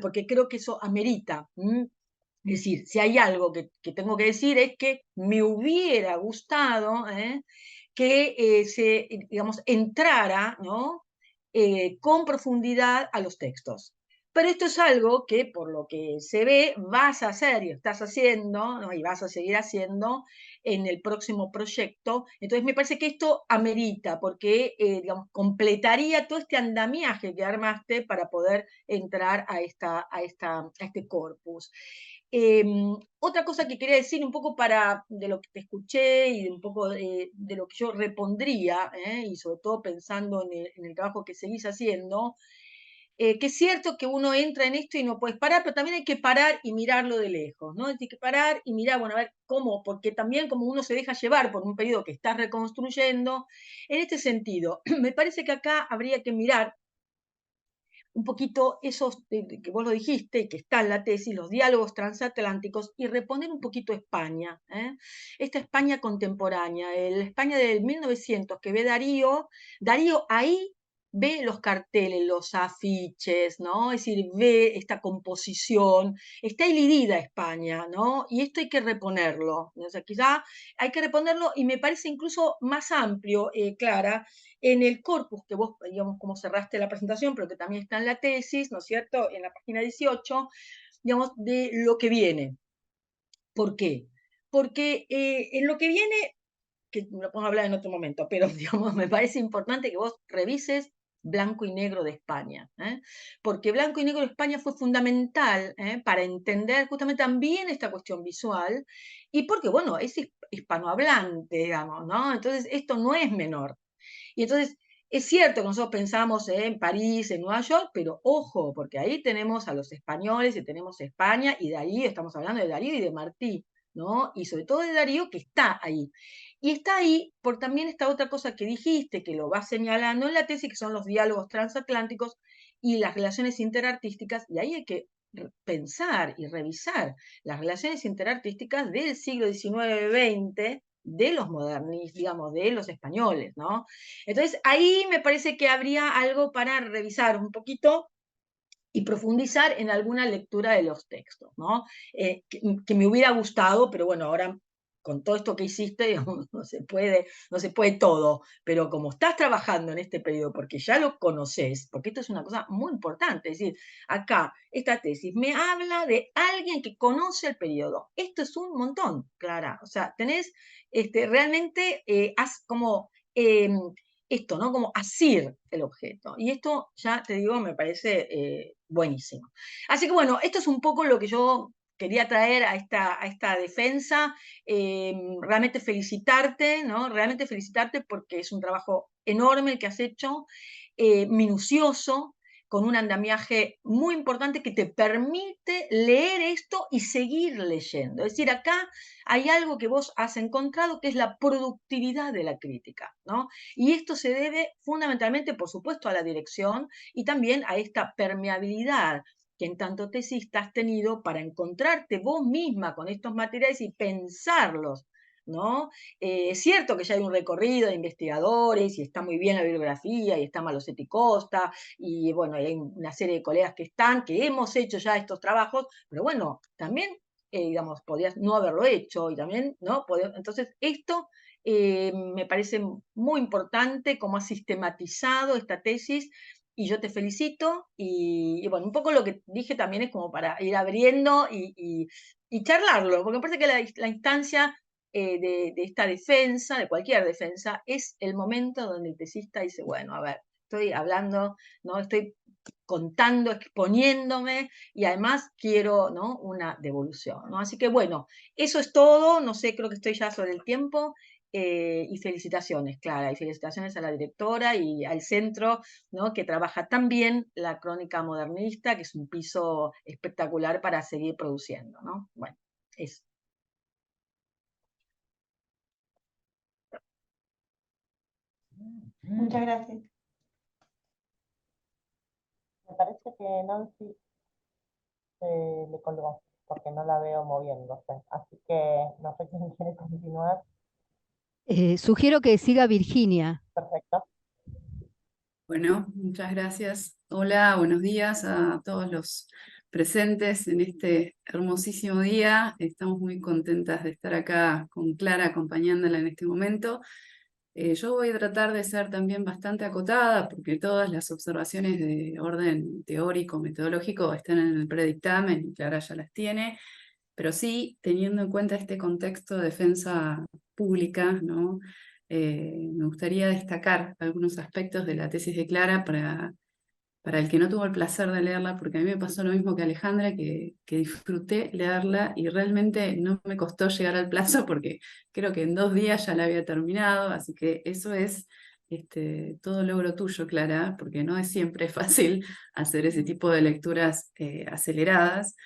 porque creo que eso amerita. Es decir, si hay algo que tengo que decir es que me hubiera gustado que se, digamos, entrara, ¿no?, con profundidad a los textos. Pero esto es algo que, por lo que se ve, vas a hacer y estás haciendo, ¿no?, y vas a seguir haciendo en el próximo proyecto. Entonces, me parece que esto amerita, porque, digamos, completaría todo este andamiaje que armaste para poder entrar a este corpus. Otra cosa que quería decir un poco de lo que te escuché y un poco de lo que yo repondría, y sobre todo pensando en el trabajo que seguís haciendo, que es cierto que uno entra en esto y no puedes parar, pero también hay que parar y mirarlo de lejos, ¿no? Hay que parar y mirar, bueno, a ver cómo, porque también como uno se deja llevar por un periodo que estás reconstruyendo, en este sentido, me parece que acá habría que mirar un poquito esos, que vos lo dijiste, que está en la tesis, los diálogos transatlánticos, y reponer un poquito España, esta España contemporánea, la España del 1900 que ve Darío ahí ve los carteles, los afiches, ¿no? Es decir, ve esta composición, está elidida España, ¿no? Y esto hay que reponerlo, o sea, quizá hay que reponerlo, y me parece incluso más amplio, Clara, en el corpus que vos, digamos, como cerraste la presentación, pero que también está en la tesis, ¿no es cierto?, en la página 18, digamos, de lo que viene. ¿Por qué? Porque en lo que viene, que lo podemos hablar en otro momento, pero digamos, me parece importante que vos revises Blanco y Negro de España, porque Blanco y Negro de España fue fundamental para entender justamente también esta cuestión visual, y porque, bueno, es hispanohablante, digamos, ¿no? Entonces esto no es menor. Y entonces es cierto que nosotros pensamos en París, en Nueva York, pero ojo, porque ahí tenemos a los españoles y tenemos España, y de ahí estamos hablando de Darío y de Martí, ¿no? Y sobre todo de Darío, que está ahí. Y está ahí por también esta otra cosa que dijiste, que lo vas señalando en la tesis, que son los diálogos transatlánticos y las relaciones interartísticas, y ahí hay que pensar y revisar las relaciones interartísticas del siglo XIX-XX, de los modernistas, digamos, de los españoles, ¿no? Entonces, ahí me parece que habría algo para revisar un poquito y profundizar en alguna lectura de los textos, ¿no? Que me hubiera gustado, pero bueno, ahora con todo esto que hiciste, digamos, no se puede todo, pero como estás trabajando en este periodo, porque ya lo conoces, porque esto es una cosa muy importante, es decir, acá, esta tesis me habla de alguien que conoce el periodo. Esto es un montón, Clara, o sea, tenés realmente, como esto, ¿no? Como asir el objeto. Y esto, ya te digo, me parece buenísimo. Así que bueno, esto es un poco lo que yo quería traer a esta defensa. Realmente felicitarte, ¿no? Realmente felicitarte porque es un trabajo enorme el que has hecho, minucioso, con un andamiaje muy importante que te permite leer esto y seguir leyendo. Es decir, acá hay algo que vos has encontrado que es la productividad de la crítica, ¿no? Y esto se debe fundamentalmente, por supuesto, a la dirección y también a esta permeabilidad que en tanto tesista has tenido para encontrarte vos misma con estos materiales y pensarlos, ¿no? Es cierto que ya hay un recorrido de investigadores y está muy bien la bibliografía y está Malosetti Costa y bueno, hay una serie de colegas que hemos hecho ya estos trabajos, pero bueno, también, digamos, podías no haberlo hecho y también, ¿no? Entonces, esto me parece muy importante cómo has sistematizado esta tesis y yo te felicito y bueno, un poco lo que dije también es como para ir abriendo y charlarlo, porque me parece que la instancia de esta defensa, de cualquier defensa, es el momento donde el tesista dice, bueno, a ver, estoy hablando, ¿no? Estoy contando, exponiéndome y además quiero, ¿no? Una devolución, ¿no? Así que bueno, eso es todo, no sé, creo que estoy ya sobre el tiempo. Y felicitaciones, Clara, y felicitaciones a la directora y al centro, ¿no? Que trabaja tan bien la crónica modernista, que es un piso espectacular para seguir produciendo, ¿no? Bueno, eso. Muchas gracias. Me parece que Nancy le colgó, porque no la veo moviéndose. Así que no sé quién quiere continuar. Sugiero que siga Virginia. Perfecto. Bueno, muchas gracias. Hola, buenos días a todos los presentes en este hermosísimo día. Estamos muy contentas de estar acá con Clara acompañándola en este momento. Yo voy a tratar de ser también bastante acotada porque todas las observaciones de orden teórico, metodológico están en el predictamen y Clara ya las tiene, pero sí teniendo en cuenta este contexto de defensa pública, ¿no? Me gustaría destacar algunos aspectos de la tesis de Clara para el que no tuvo el placer de leerla, porque a mí me pasó lo mismo que a Alejandra, que disfruté leerla y realmente no me costó llegar al plazo porque creo que en 2 días ya la había terminado, así que eso es todo logro tuyo, Clara, porque no es siempre fácil hacer ese tipo de lecturas aceleradas.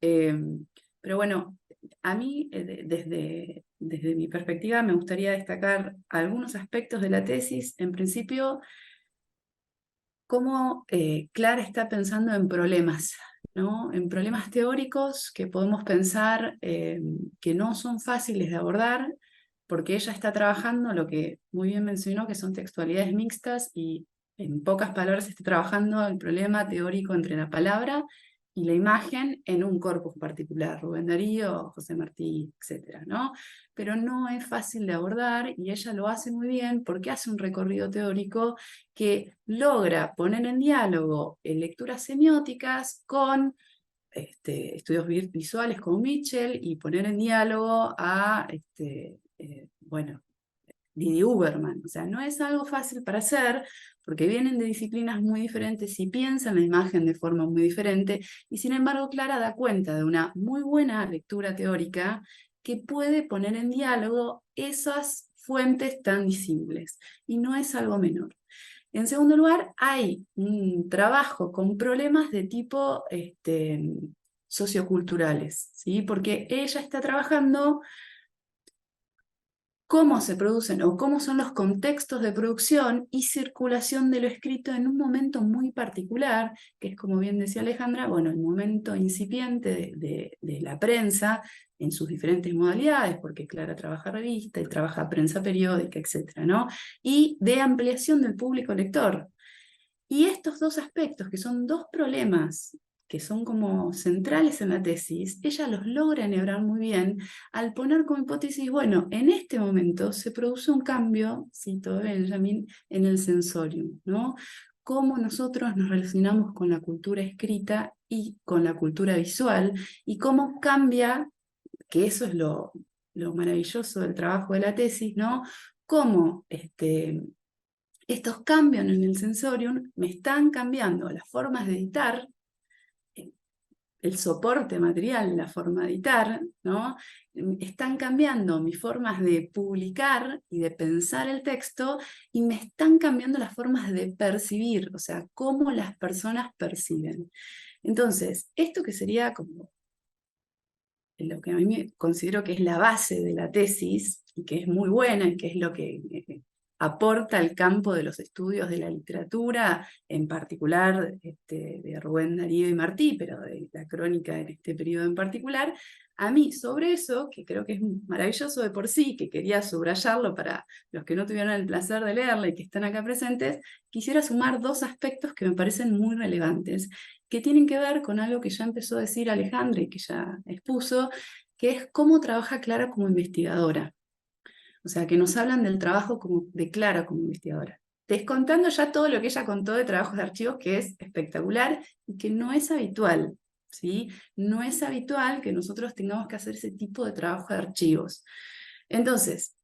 Pero bueno, a mí desde mi perspectiva me gustaría destacar algunos aspectos de la tesis. En principio, cómo Clara está pensando en problemas, ¿no? En problemas teóricos que podemos pensar que no son fáciles de abordar, porque ella está trabajando lo que muy bien mencionó, que son textualidades mixtas, y en pocas palabras está trabajando el problema teórico entre la palabra y la imagen en un corpus particular, Rubén Darío, José Martí, etc., ¿no? Pero no es fácil de abordar y ella lo hace muy bien porque hace un recorrido teórico que logra poner en diálogo lecturas semióticas con estudios visuales como Mitchell y poner en diálogo a, bueno, Didi Huberman. O sea, no es algo fácil para hacer, porque vienen de disciplinas muy diferentes y piensan la imagen de forma muy diferente, y sin embargo Clara da cuenta de una muy buena lectura teórica que puede poner en diálogo esas fuentes tan disímiles, y no es algo menor. En segundo lugar, hay un trabajo con problemas de tipo socioculturales, ¿sí? Porque ella está trabajando cómo se producen o cómo son los contextos de producción y circulación de lo escrito en un momento muy particular, que es, como bien decía Alejandra, bueno, el momento incipiente de la prensa en sus diferentes modalidades, porque Clara trabaja revista y trabaja prensa periódica, etcétera, ¿no? Y de ampliación del público lector. Y estos dos aspectos, que son dos problemas que son como centrales en la tesis, ella los logra enhebrar muy bien al poner como hipótesis, bueno, en este momento se produce un cambio, cito Benjamin, en el sensorium, ¿no? Cómo nosotros nos relacionamos con la cultura escrita y con la cultura visual, y cómo cambia, que eso es lo maravilloso del trabajo de la tesis, ¿no? Cómo estos cambios en el sensorium me están cambiando las formas de editar, el soporte material, la forma de editar, ¿no? Están cambiando mis formas de publicar y de pensar el texto, y me están cambiando las formas de percibir, o sea, cómo las personas perciben. Entonces, esto que sería como lo que a mí considero que es la base de la tesis, y que es muy buena, y que es lo que aporta al campo de los estudios de la literatura, en particular de Rubén Darío y Martí, pero de la crónica en este periodo en particular. A mí, sobre eso, que creo que es maravilloso de por sí, que quería subrayarlo para los que no tuvieron el placer de leerla y que están acá presentes, quisiera sumar dos aspectos que me parecen muy relevantes, que tienen que ver con algo que ya empezó a decir Alejandra y que ya expuso, que es cómo trabaja Clara como investigadora. O sea, que nos hablan del trabajo de Clara como investigadora. Descontando ya todo lo que ella contó de trabajos de archivos, que es espectacular y que no es habitual, ¿sí? No es habitual que nosotros tengamos que hacer ese tipo de trabajo de archivos. Entonces,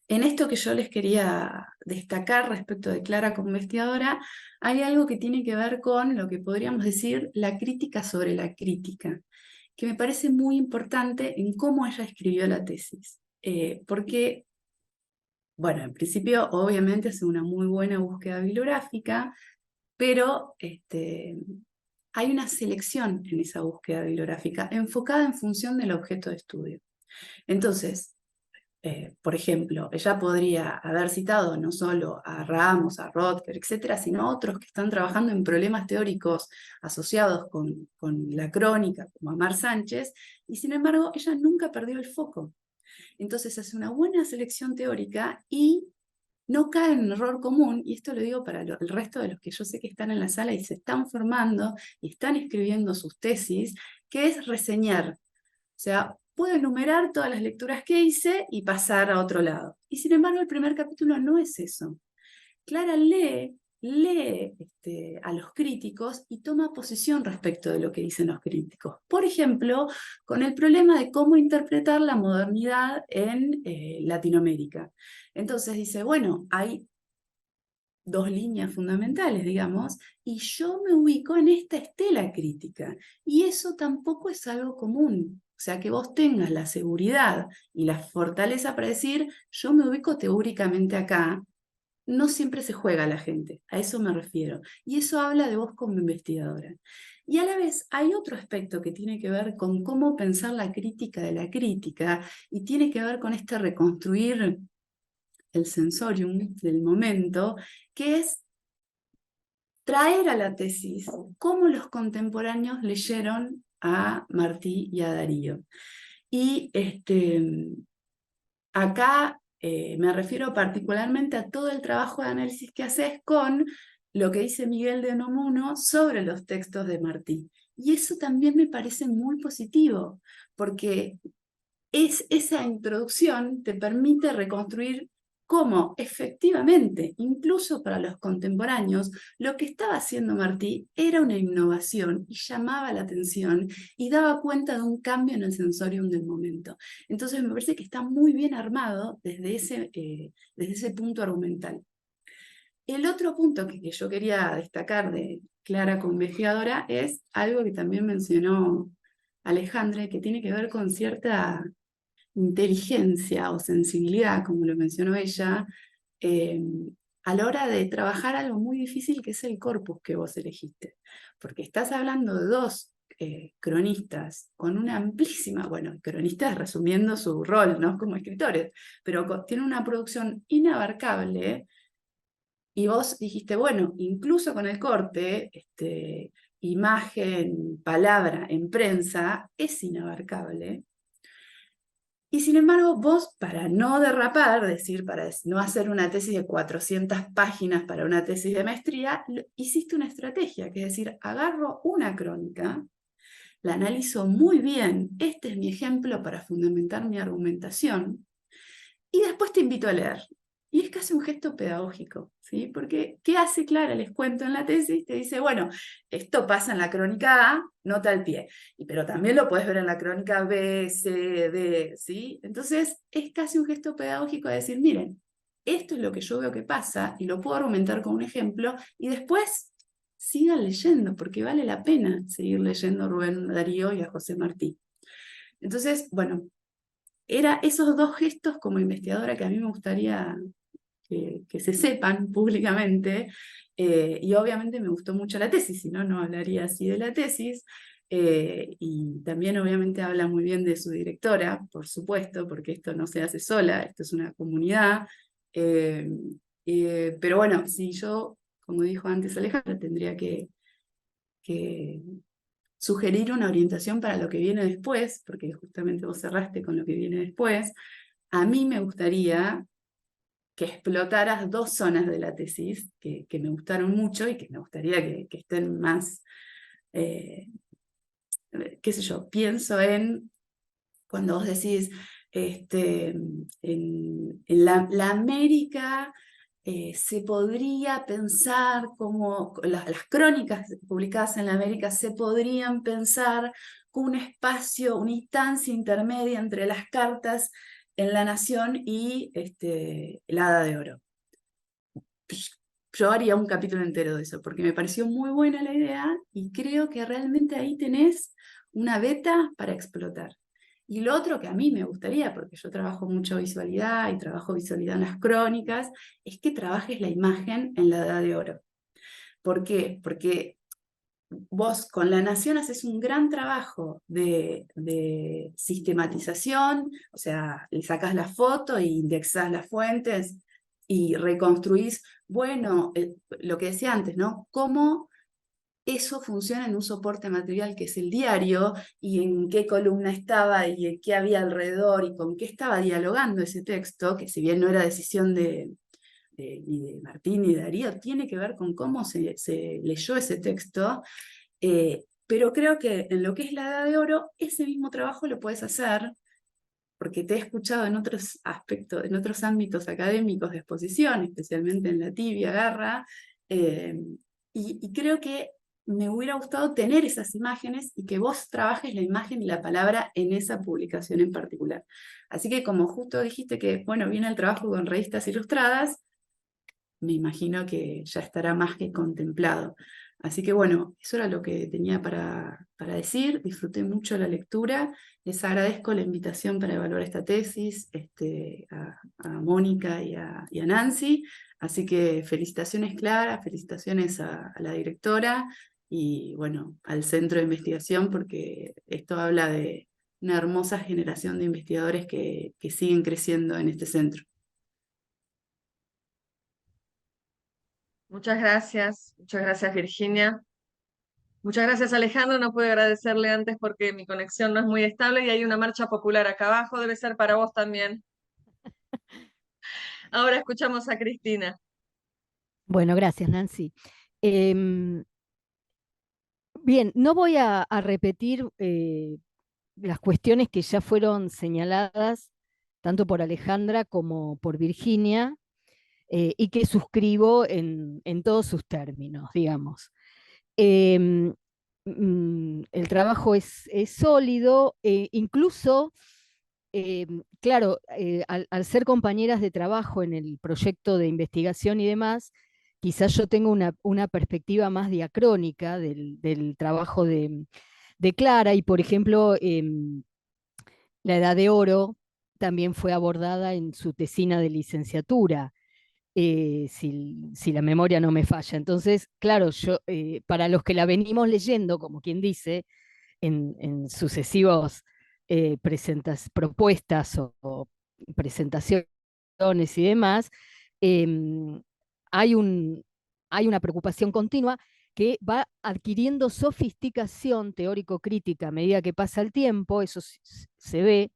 en esto que yo les quería destacar respecto de Clara como investigadora, hay algo que tiene que ver con lo que podríamos decir la crítica sobre la crítica, que me parece muy importante en cómo ella escribió la tesis. Porque, bueno, en principio obviamente hace una muy buena búsqueda bibliográfica, pero hay una selección en esa búsqueda bibliográfica enfocada en función del objeto de estudio. Entonces, por ejemplo, ella podría haber citado no solo a Ramos, a Rothker, etcétera, sino a otros que están trabajando en problemas teóricos asociados con la crónica, como Amar Sánchez, y sin embargo ella nunca perdió el foco. Entonces hace una buena selección teórica y no cae en un error común, y esto lo digo para el resto de los que yo sé que están en la sala y se están formando y están escribiendo sus tesis, que es reseñar. O sea, puedo enumerar todas las lecturas que hice y pasar a otro lado. Y sin embargo, el primer capítulo no es eso. Clara lee a los críticos y toma posición respecto de lo que dicen los críticos. Por ejemplo, con el problema de cómo interpretar la modernidad en Latinoamérica. Entonces dice, bueno, hay dos líneas fundamentales, digamos, y yo me ubico en esta estela crítica, y eso tampoco es algo común. O sea, que vos tengas la seguridad y la fortaleza para decir, yo me ubico teóricamente acá, no siempre se juega a la gente, a eso me refiero. Y eso habla de vos como investigadora. Y a la vez hay otro aspecto que tiene que ver con cómo pensar la crítica de la crítica, y tiene que ver con este reconstruir el sensorium del momento, que es traer a la tesis cómo los contemporáneos leyeron a Martí y a Darío. Y acá me refiero particularmente a todo el trabajo de análisis que haces con lo que dice Miguel de Unamuno sobre los textos de Martí. Y eso también me parece muy positivo, porque esa introducción te permite reconstruir cómo efectivamente, incluso para los contemporáneos, lo que estaba haciendo Martí era una innovación y llamaba la atención y daba cuenta de un cambio en el sensorium del momento. Entonces me parece que está muy bien armado desde ese punto argumental. El otro punto que yo quería destacar de Clara como investigadora es algo que también mencionó Alejandra, que tiene que ver con cierta inteligencia o sensibilidad, como lo mencionó ella, eh, a la hora de trabajar algo muy difícil que es el corpus que vos elegiste. Porque estás hablando de dos cronistas con una amplísima, bueno, cronistas resumiendo su rol, ¿no? Como escritores, pero tienen una producción inabarcable. Y vos dijiste, bueno, incluso con el corte, imagen, palabra en prensa, es inabarcable. Y sin embargo, vos, para no derrapar, decir, para no hacer una tesis de 400 páginas para una tesis de maestría, hiciste una estrategia, que es decir, agarro una crónica, la analizo muy bien, este es mi ejemplo para fundamentar mi argumentación, y después te invito a leer. Y es casi un gesto pedagógico, ¿sí? Porque, ¿qué hace Clara? Les cuento en la tesis, te dice, bueno, esto pasa en la crónica A, nota al pie, pero también lo puedes ver en la crónica B, C, D, ¿sí? Entonces, es casi un gesto pedagógico de decir, miren, esto es lo que yo veo que pasa, y lo puedo argumentar con un ejemplo, y después sigan leyendo, porque vale la pena seguir leyendo a Rubén Darío y a José Martí. Entonces, bueno, era esos dos gestos como investigadora que a mí me gustaría que se sepan públicamente, y obviamente me gustó mucho la tesis, si no, no hablaría así de la tesis, y también obviamente habla muy bien de su directora, por supuesto, porque esto no se hace sola, esto es una comunidad, pero bueno, si yo, como dijo antes Alejandra, tendría que sugerir una orientación para lo que viene después, porque justamente vos cerraste con lo que viene después, a mí me gustaría que explotaras dos zonas de la tesis que me gustaron mucho y que me gustaría que estén más, qué sé yo, pienso en cuando vos decís, en la América se podría pensar como, las crónicas publicadas en la América se podrían pensar como un espacio, una instancia intermedia entre las cartas en La Nación y el Hada de Oro. Yo haría un capítulo entero de eso, porque me pareció muy buena la idea y creo que realmente ahí tenés una beta para explotar. Y lo otro que a mí me gustaría, porque yo trabajo mucho visualidad y trabajo visualidad en las crónicas, es que trabajes la imagen en la Edad de Oro. ¿Por qué? Porque vos con La Nación haces un gran trabajo de sistematización, o sea, le sacás la foto e indexás las fuentes y reconstruís, bueno, lo que decía antes, ¿no? Cómo eso funciona en un soporte material que es el diario, y en qué columna estaba, y qué había alrededor, y con qué estaba dialogando ese texto, que si bien no era decisión ni de Martín ni de Darío, tiene que ver con cómo se leyó ese texto, pero creo que en lo que es la Edad de Oro, ese mismo trabajo lo puedes hacer, porque te he escuchado en otros aspectos, en otros ámbitos académicos de exposición, especialmente en la Tibia, Garra, y creo que me hubiera gustado tener esas imágenes y que vos trabajes la imagen y la palabra en esa publicación en particular. Así que como justo dijiste que, bueno, viene el trabajo con revistas ilustradas, me imagino que ya estará más que contemplado. Así que bueno, eso era lo que tenía para decir. Disfruté mucho la lectura. Les agradezco la invitación para evaluar esta tesis, a Mónica y a Nancy. Así que felicitaciones Clara, felicitaciones a la directora y bueno, al centro de investigación, porque esto habla de una hermosa generación de investigadores que siguen creciendo en este centro. Muchas gracias Virginia. Muchas gracias Alejandro, no pude agradecerle antes porque mi conexión no es muy estable y hay una marcha popular acá abajo, debe ser para vos también. Ahora escuchamos a Cristina. Bueno, gracias, Nancy. Em, Bien, no voy a repetir las cuestiones que ya fueron señaladas tanto por Alejandra como por Virginia, y que suscribo en todos sus términos, digamos. El trabajo es sólido, incluso, claro, al ser compañeras de trabajo en el proyecto de investigación y demás, quizás yo tengo una perspectiva más diacrónica del trabajo de Clara, y por ejemplo, la Edad de Oro también fue abordada en su tesina de licenciatura, si la memoria no me falla. Entonces, claro, para los que la venimos leyendo, como quien dice, en sucesivos propuestas o presentaciones y demás, em, hay hay una preocupación continua que va adquiriendo sofisticación teórico-crítica a medida que pasa el tiempo. Eso se ve,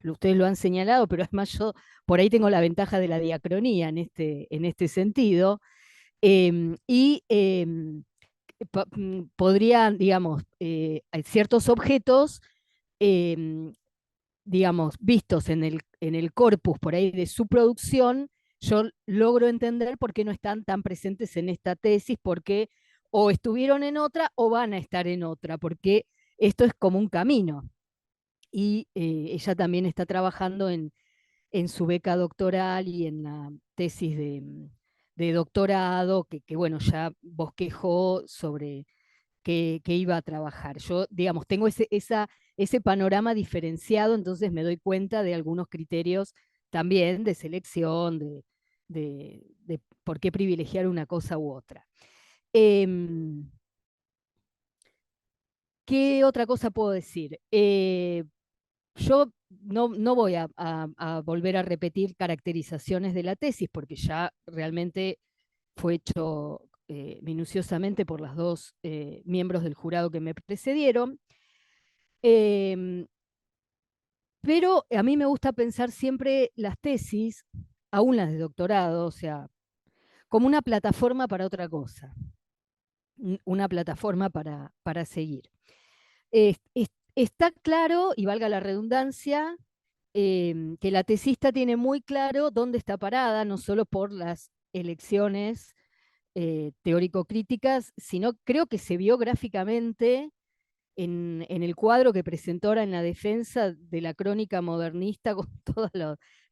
ustedes lo han señalado, pero además yo por ahí tengo la ventaja de la diacronía en este sentido. Y podrían, digamos, ciertos objetos, em, digamos, vistos en el corpus por ahí de su producción, yo logro entender por qué no están tan presentes en esta tesis, porque o estuvieron en otra o van a estar en otra, porque esto es como un camino. Y ella también está trabajando en su beca doctoral y en la tesis de doctorado, que bueno, ya bosquejó sobre que iba a trabajar. Yo, digamos, tengo ese panorama diferenciado, entonces me doy cuenta de algunos criterios también de selección, de por qué privilegiar una cosa u otra. ¿Qué otra cosa puedo decir? Yo no voy a volver a repetir caracterizaciones de la tesis, porque ya realmente fue hecho minuciosamente por las dos miembros del jurado que me precedieron. Em, pero a mí me gusta pensar siempre las tesis, aún las de doctorado, o sea, como una plataforma para otra cosa, una plataforma para seguir. Está claro, y valga la redundancia, que la tesista tiene muy claro dónde está parada, no solo por las elecciones teórico-críticas, sino creo que se vio gráficamente en el cuadro que presentó ahora en la defensa de la crónica modernista con todas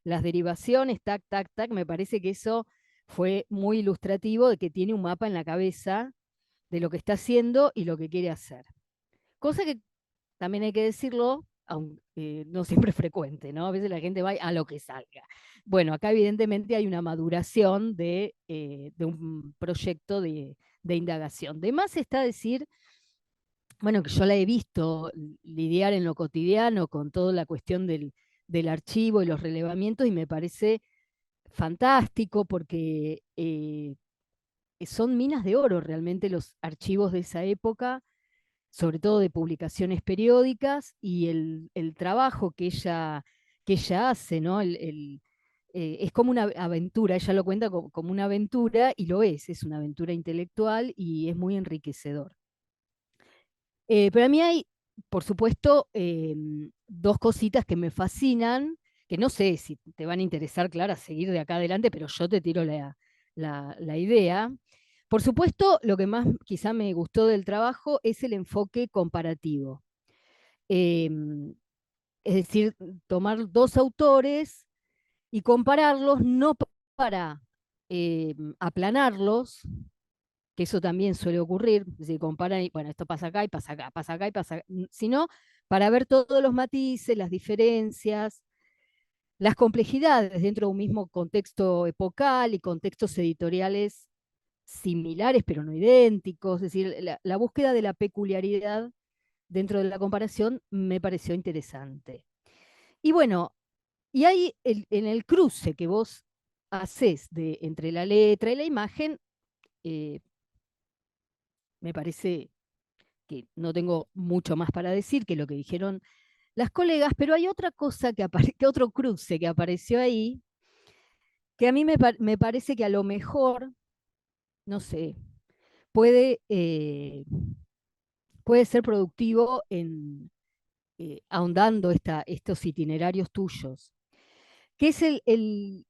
las derivaciones, tac, tac, tac. Me parece que eso fue muy ilustrativo de que tiene un mapa en la cabeza de lo que está haciendo y lo que quiere hacer. Cosa que también hay que decirlo, aunque no siempre es frecuente, ¿no? A veces la gente va a lo que salga. Bueno, acá evidentemente hay una maduración de un proyecto de indagación. De más está decir, bueno, que yo la he visto lidiar en lo cotidiano con toda la cuestión del archivo y los relevamientos, y me parece fantástico porque son minas de oro realmente los archivos de esa época, sobre todo de publicaciones periódicas, y el trabajo que ella hace, ¿no? Es como una aventura, ella lo cuenta como una aventura, y lo es una aventura intelectual y es muy enriquecedor. Pero a mí hay, por supuesto, dos cositas que me fascinan, que no sé si te van a interesar, Clara, seguir de acá adelante, pero yo te tiro la idea. Por supuesto, lo que más quizá me gustó del trabajo es el enfoque comparativo. Em, es decir, tomar dos autores y compararlos, no para aplanarlos, que eso también suele ocurrir, es decir, comparan y bueno, esto pasa acá y pasa acá, pasa acá y pasa acá, sino para ver todos los matices, las diferencias, las complejidades dentro de un mismo contexto epocal y contextos editoriales similares pero no idénticos, es decir, la búsqueda de la peculiaridad dentro de la comparación me pareció interesante. Y bueno, y hay en el cruce que vos haces entre la letra y la imagen, eh, me parece que no tengo mucho más para decir que lo que dijeron las colegas, pero hay otra cosa que otro cruce que apareció ahí, que a mí me parece que a lo mejor, no sé, puede, puede ser productivo en ahondando estos itinerarios tuyos. que es el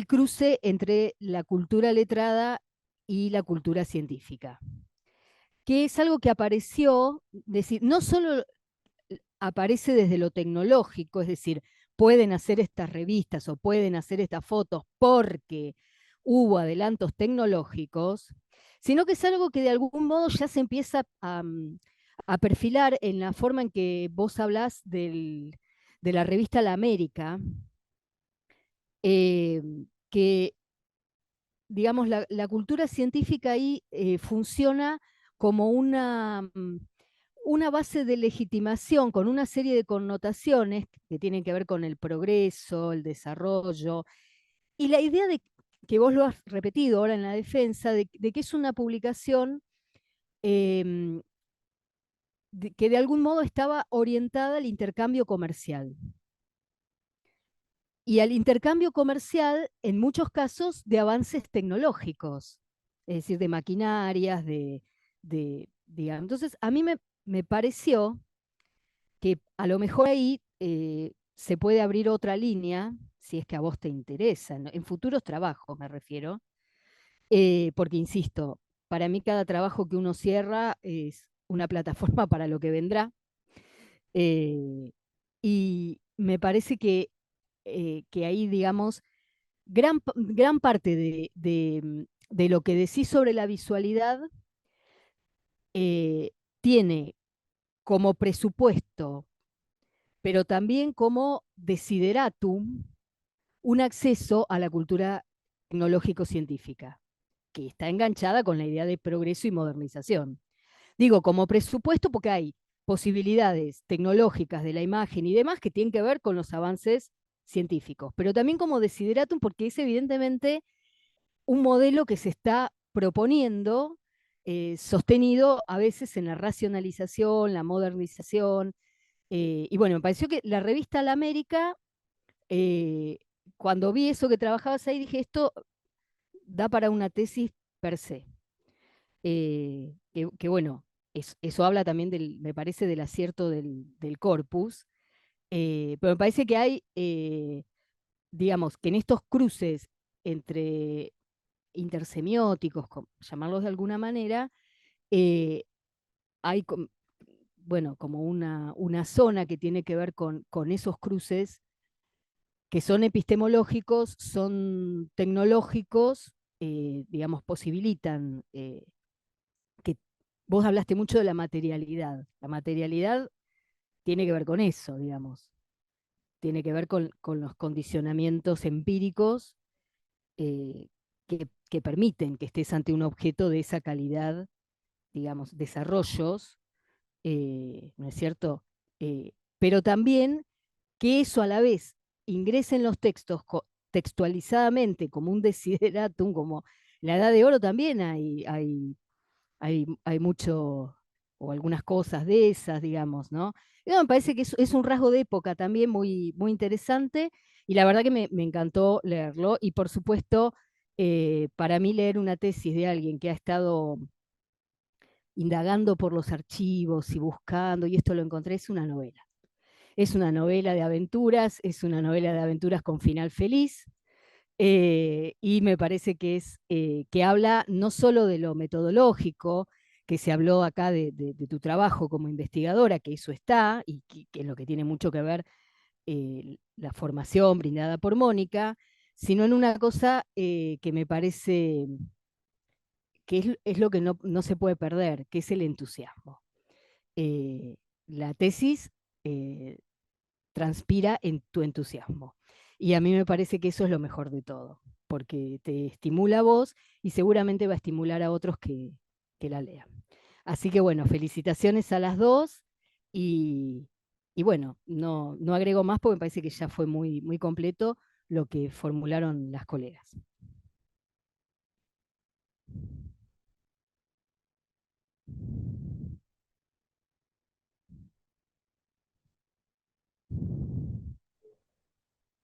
cruce entre la cultura letrada y la cultura científica, que es algo que apareció, decir, no solo aparece desde lo tecnológico, es decir, pueden hacer estas revistas o pueden hacer estas fotos porque hubo adelantos tecnológicos, sino que es algo que de algún modo ya se empieza a perfilar en la forma en que vos hablás de la revista La América, que digamos, la cultura científica ahí funciona como una base de legitimación con una serie de connotaciones que tienen que ver con el progreso, el desarrollo, y la idea de que vos lo has repetido ahora en la defensa, de que es una publicación em, que de algún modo estaba orientada al intercambio comercial. Y al intercambio comercial, en muchos casos, de avances tecnológicos, es decir, de maquinarias, digamos. Entonces, a mí me pareció que a lo mejor ahí se puede abrir otra línea, si es que a vos te interesa, ¿no? En futuros trabajos me refiero, porque insisto, para mí cada trabajo que uno cierra es una plataforma para lo que vendrá, y me parece que ahí, digamos, gran parte de lo que decís sobre la visualidad tiene como presupuesto, pero también como desideratum, un acceso a la cultura tecnológico-científica, que está enganchada con la idea de progreso y modernización. Digo, como presupuesto porque hay posibilidades tecnológicas de la imagen y demás que tienen que ver con los avances científicos, pero también como desideratum porque es evidentemente un modelo que se está proponiendo, sostenido a veces en la racionalización, la modernización. Y bueno, me pareció que la revista La América, eh, cuando vi eso que trabajabas ahí, dije, esto da para una tesis per se. Que bueno, eso habla también me parece, del acierto del corpus, pero me parece que hay, digamos, que en estos cruces entre intersemióticos, llamarlos de alguna manera, eh, hay bueno, como una zona que tiene que ver con esos cruces que son epistemológicos, son tecnológicos, digamos, posibilitan que vos hablaste mucho de la materialidad. La materialidad tiene que ver con eso, digamos, tiene que ver con los condicionamientos empíricos eh, que permiten que estés ante un objeto de esa calidad, digamos, desarrollos, ¿no es cierto? Pero también que eso a la vez ingrese en los textos textualizadamente como un desideratum, como la Edad de Oro también hay mucho, o algunas cosas de esas, digamos, ¿no? Y me parece que es un rasgo de época también muy interesante, y la verdad que me encantó leerlo, y por supuesto, para mí leer una tesis de alguien que ha estado indagando por los archivos y buscando, y esto lo encontré, es una novela. Es una novela de aventuras, es una novela de aventuras con final feliz, y me parece que habla no solo de lo metodológico, que se habló acá de tu trabajo como investigadora, que eso está, y que es lo que tiene mucho que ver la formación brindada por Mónica, sino en una cosa que me parece que es lo que no se puede perder, que es el entusiasmo. La tesis transpira en tu entusiasmo. Y a mí me parece que eso es lo mejor de todo, porque te estimula a vos y seguramente va a estimular a otros que la lean. Así que bueno, felicitaciones a las dos, y, y bueno, no agrego más porque me parece que ya fue muy completo lo que formularon las colegas.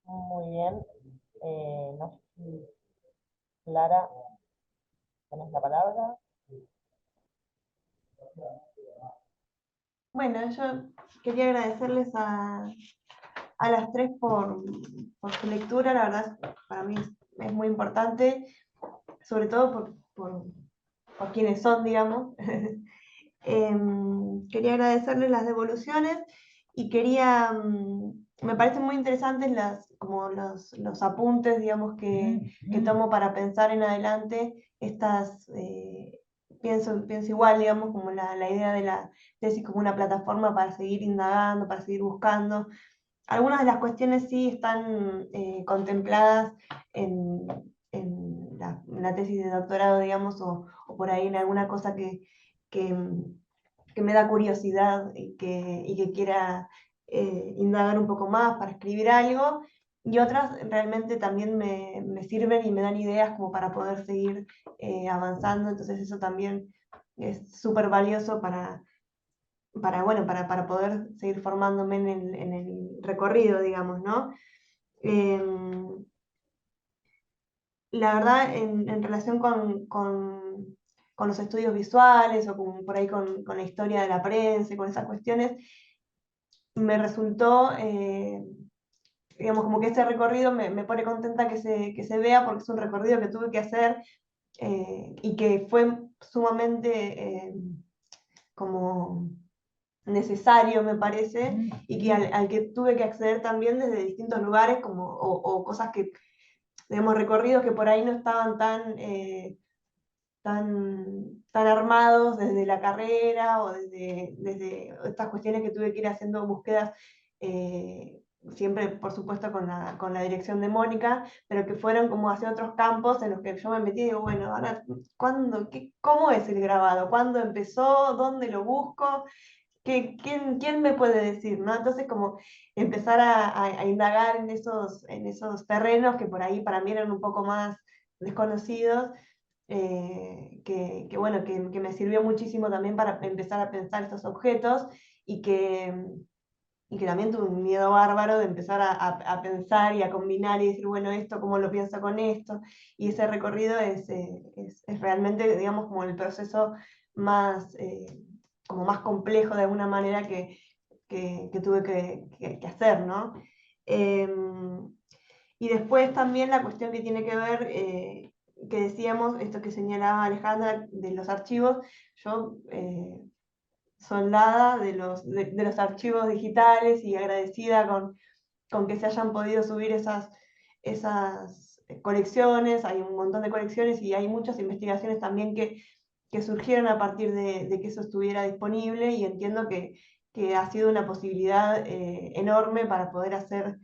Muy bien. No sé si Clara, ¿tenés la palabra? Bueno, yo quería agradecerles a las tres por su lectura, la verdad para mí es muy importante, sobre todo por quienes son, digamos. Quería agradecerles las devoluciones y me parecen muy interesantes como los apuntes, digamos, que tomo para pensar en adelante pienso igual, digamos, como la idea de la tesis como una plataforma para seguir indagando, para seguir buscando. Algunas de las cuestiones sí están contempladas en la tesis de doctorado, digamos, o por ahí en alguna cosa que, que me da curiosidad y que quiera indagar un poco más para escribir algo, y otras realmente también me sirven y me dan ideas como para poder seguir avanzando, entonces eso también es súper valioso bueno, para poder seguir formándome en el recorrido, digamos, ¿no? La verdad, en relación con los estudios visuales o por ahí con la historia de la prensa y con esas cuestiones, me resultó, digamos, como que ese recorrido me pone contenta que se vea porque es un recorrido que tuve que hacer y que fue sumamente como necesario, me parece, y que al que tuve que acceder también desde distintos lugares o cosas que, digamos, recorridos que por ahí no estaban tan armados desde la carrera o desde estas cuestiones que tuve que ir haciendo búsquedas, siempre por supuesto con la dirección de Mónica, pero que fueron como hacia otros campos en los que yo me metí y digo, bueno, ahora, ¿cómo es el grabado? ¿Cuándo empezó? ¿Dónde lo busco? ¿Quién me puede decir? ¿No? Entonces como empezar a indagar en esos terrenos que por ahí para mí eran un poco más desconocidos, bueno, que me sirvió muchísimo también para empezar a pensar estos objetos y que también tuve un miedo bárbaro de empezar a pensar y a combinar y decir, bueno, esto, ¿cómo lo pienso con esto? Y ese recorrido es realmente, digamos, como el proceso más, como más complejo de alguna manera que tuve que hacer, ¿no? Y después también la cuestión que tiene que ver, que decíamos, esto que señalaba Alejandra de los archivos, yo soldada de los archivos digitales y agradecida con que se hayan podido subir esas colecciones, hay un montón de colecciones y hay muchas investigaciones también que surgieron a partir de que eso estuviera disponible y entiendo que ha sido una posibilidad enorme para poder hacer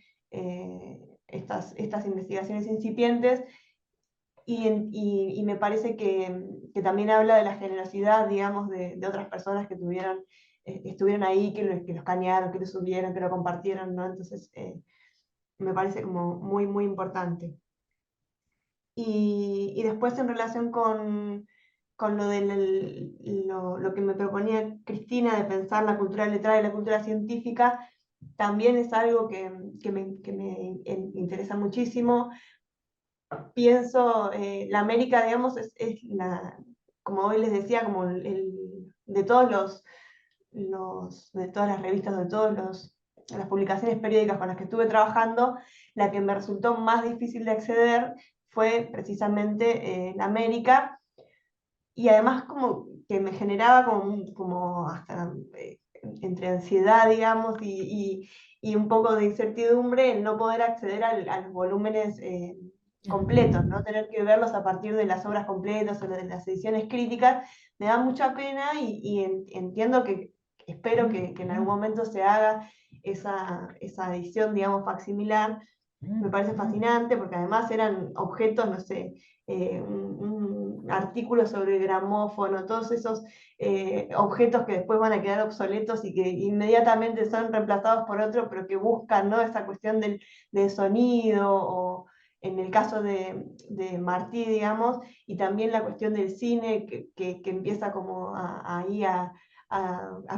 estas investigaciones incipientes y me parece que también habla de la generosidad, digamos, de otras personas que estuvieron ahí, que lo escanearon, que lo subieron, que lo compartieron, ¿no? Entonces, me parece como muy, muy importante. Y después en relación con lo que me proponía Cristina de pensar la cultura letrada y la cultura científica, también es algo que me interesa muchísimo. Pienso, la América, digamos, como hoy les decía, como de de todas las revistas, de todas las publicaciones periódicas con las que estuve trabajando, la que me resultó más difícil de acceder fue precisamente la América, y además como que me generaba como hasta entre ansiedad, digamos, y un poco de incertidumbre el no poder acceder a los volúmenes completos, ¿no? Tener que verlos a partir de las obras completas o de las ediciones críticas, me da mucha pena entiendo espero que en algún momento se haga esa edición, digamos, facsimilar. Me parece fascinante porque además eran objetos, no sé, un artículo sobre el gramófono, todos esos objetos que después van a quedar obsoletos y que inmediatamente son reemplazados por otro, pero que buscan, ¿no? Esa cuestión del sonido, o en el caso de Martí, digamos, y también la cuestión del cine que empieza como ahí a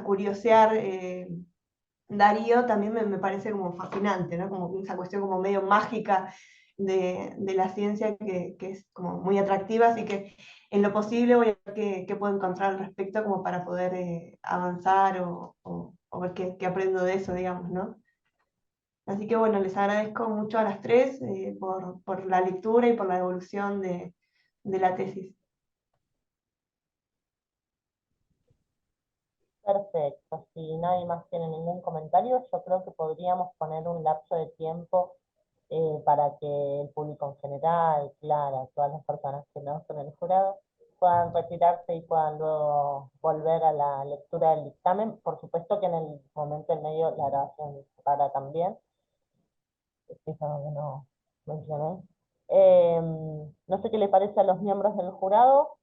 curiosear. Darío también me parece como fascinante, ¿no? Como esa cuestión como medio mágica de la ciencia que es como muy atractiva, así que en lo posible voy a ver qué puedo encontrar al respecto como para poder avanzar o ver qué aprendo de eso, digamos, ¿no? Así que bueno, les agradezco mucho a las tres por la lectura y por la devolución de la tesis. Perfecto, si nadie más tiene ningún comentario, yo creo que podríamos poner un lapso de tiempo para que el público en general, Clara, todas las personas que no son el jurado, puedan retirarse y puedan luego volver a la lectura del dictamen. Por supuesto que en el momento en medio la grabación para también, que es algo que no mencioné. No sé qué le parece a los miembros del jurado.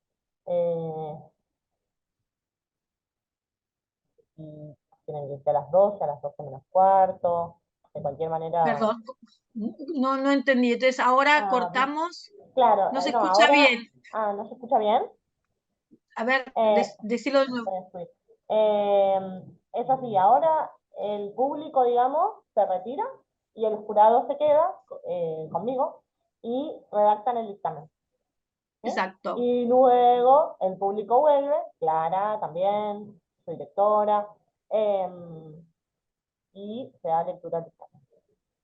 Y tienen que irse a las 12 menos cuarto, de cualquier manera. Perdón, no entendí. Entonces ahora Ah, cortamos, claro, no se no, escucha ahora, bien. ¿no se escucha bien? A ver, Eh, decilo de nuevo. Voy a subir. Es así, ahora el público, digamos, se retira y el jurado se queda conmigo y redactan el dictamen. ¿Sí? Exacto. Y luego el público vuelve, Clara también, su directora, y se da lectura al dictamen.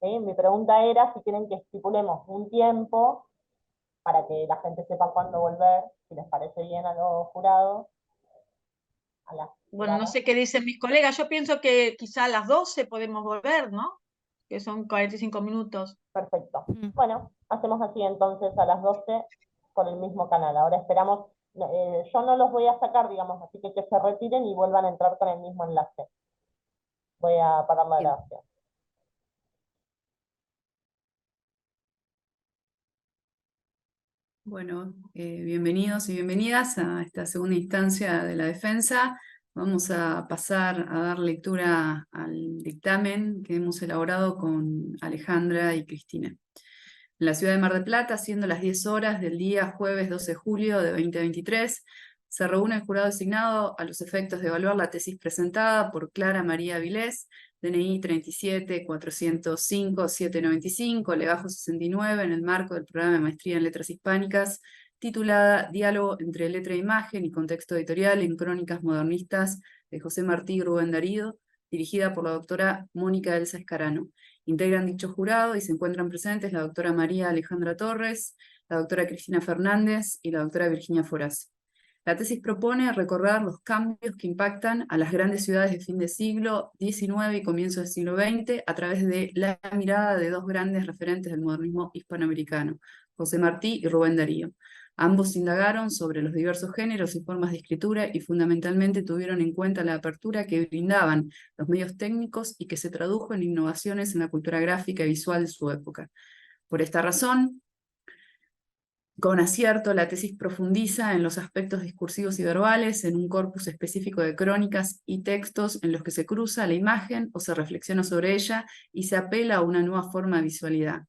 ¿Sí? Mi pregunta era si quieren que estipulemos un tiempo para que la gente sepa cuándo volver, si les parece bien a los jurados, a las Bueno, no juradas. sé qué dicen mis colegas. Yo pienso que quizá a las 12 podemos volver, ¿no? Que son 45 minutos. Perfecto. Mm. Bueno, hacemos así entonces a las 12 por el mismo canal. Ahora esperamos, yo no los voy a sacar, digamos, así que se retiren y vuelvan a entrar con el mismo enlace. Voy a parar la Bien. grabación. Bueno, bienvenidos y bienvenidas a esta segunda instancia de la defensa. Vamos a pasar a dar lectura al dictamen que hemos elaborado con Alejandra y Cristina. En la ciudad de Mar del Plata, siendo las 10 horas del día jueves 12 de julio de 2023, se reúne el jurado designado a los efectos de evaluar la tesis presentada por Clara María Vilés, DNI 37-405-795, legajo 69, en el marco del programa de maestría en letras hispánicas, titulada Diálogo entre letra e imagen y contexto editorial en crónicas modernistas de José Martí y Rubén Darío, dirigida por la doctora Mónica Elsa Escarano. Integran dicho jurado y se encuentran presentes la doctora María Alejandra Torres, la doctora Cristina Fernández y la doctora Virginia Foraz. La tesis propone recorrer los cambios que impactan a las grandes ciudades de fin de siglo XIX y comienzo del siglo XX a través de la mirada de dos grandes referentes del modernismo hispanoamericano, José Martí y Rubén Darío. Ambos indagaron sobre los diversos géneros y formas de escritura y fundamentalmente tuvieron en cuenta la apertura que brindaban los medios técnicos y que se tradujo en innovaciones en la cultura gráfica y visual de su época. Por esta razón, con acierto, la tesis profundiza en los aspectos discursivos y verbales, en un corpus específico de crónicas y textos en los que se cruza la imagen o se reflexiona sobre ella y se apela a una nueva forma de visualidad.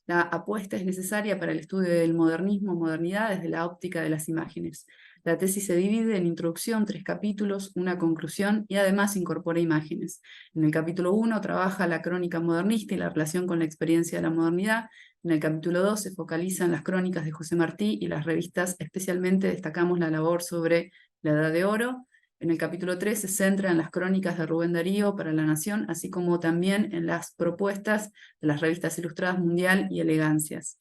La apuesta es necesaria para el estudio del modernismo, modernidad desde la óptica de las imágenes. La tesis se divide en introducción, 3 capítulos, una conclusión y además incorpora imágenes. En el capítulo 1 trabaja la crónica modernista y la relación con la experiencia de la modernidad. En el capítulo 2 se focalizan las crónicas de José Martí y las revistas, especialmente destacamos la labor sobre la Edad de Oro. En el capítulo 3 se centra en las crónicas de Rubén Darío para La Nación, así como también en las propuestas de las revistas ilustradas Mundial y Elegancias.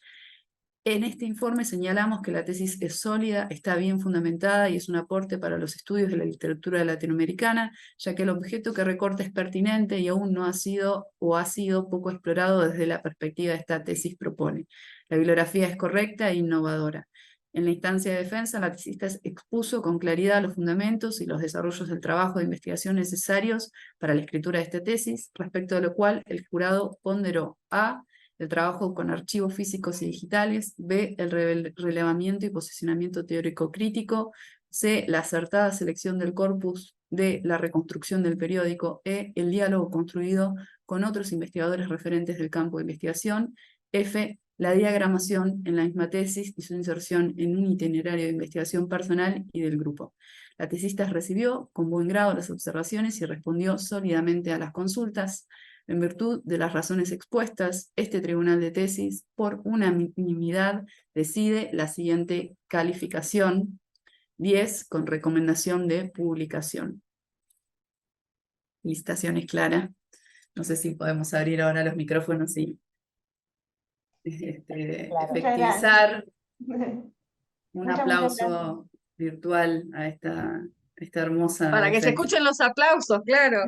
En este informe señalamos que la tesis es sólida, está bien fundamentada y es un aporte para los estudios de la literatura latinoamericana, ya que el objeto que recorta es pertinente y aún no ha sido o ha sido poco explorado desde la perspectiva de esta tesis propone. La bibliografía es correcta e innovadora. En la instancia de defensa, la tesista expuso con claridad los fundamentos y los desarrollos del trabajo de investigación necesarios para la escritura de esta tesis, respecto de lo cual el jurado ponderó a el trabajo con archivos físicos y digitales, B, el relevamiento y posicionamiento teórico crítico, C, la acertada selección del corpus, D, la reconstrucción del periódico, E, el diálogo construido con otros investigadores referentes del campo de investigación, F, la diagramación en la misma tesis y su inserción en un itinerario de investigación personal y del grupo. La tesista recibió con buen grado las observaciones y respondió sólidamente a las consultas. En virtud de las razones expuestas, este tribunal de tesis, por unanimidad, decide la siguiente calificación: 10 con recomendación de publicación. Felicitaciones, Clara. No sé si podemos abrir ahora los micrófonos y Claro. Muchas gracias. efectivizar un Muchas gracias. aplauso virtual a esta hermosa Para que se defensa. escuchen los aplausos, claro.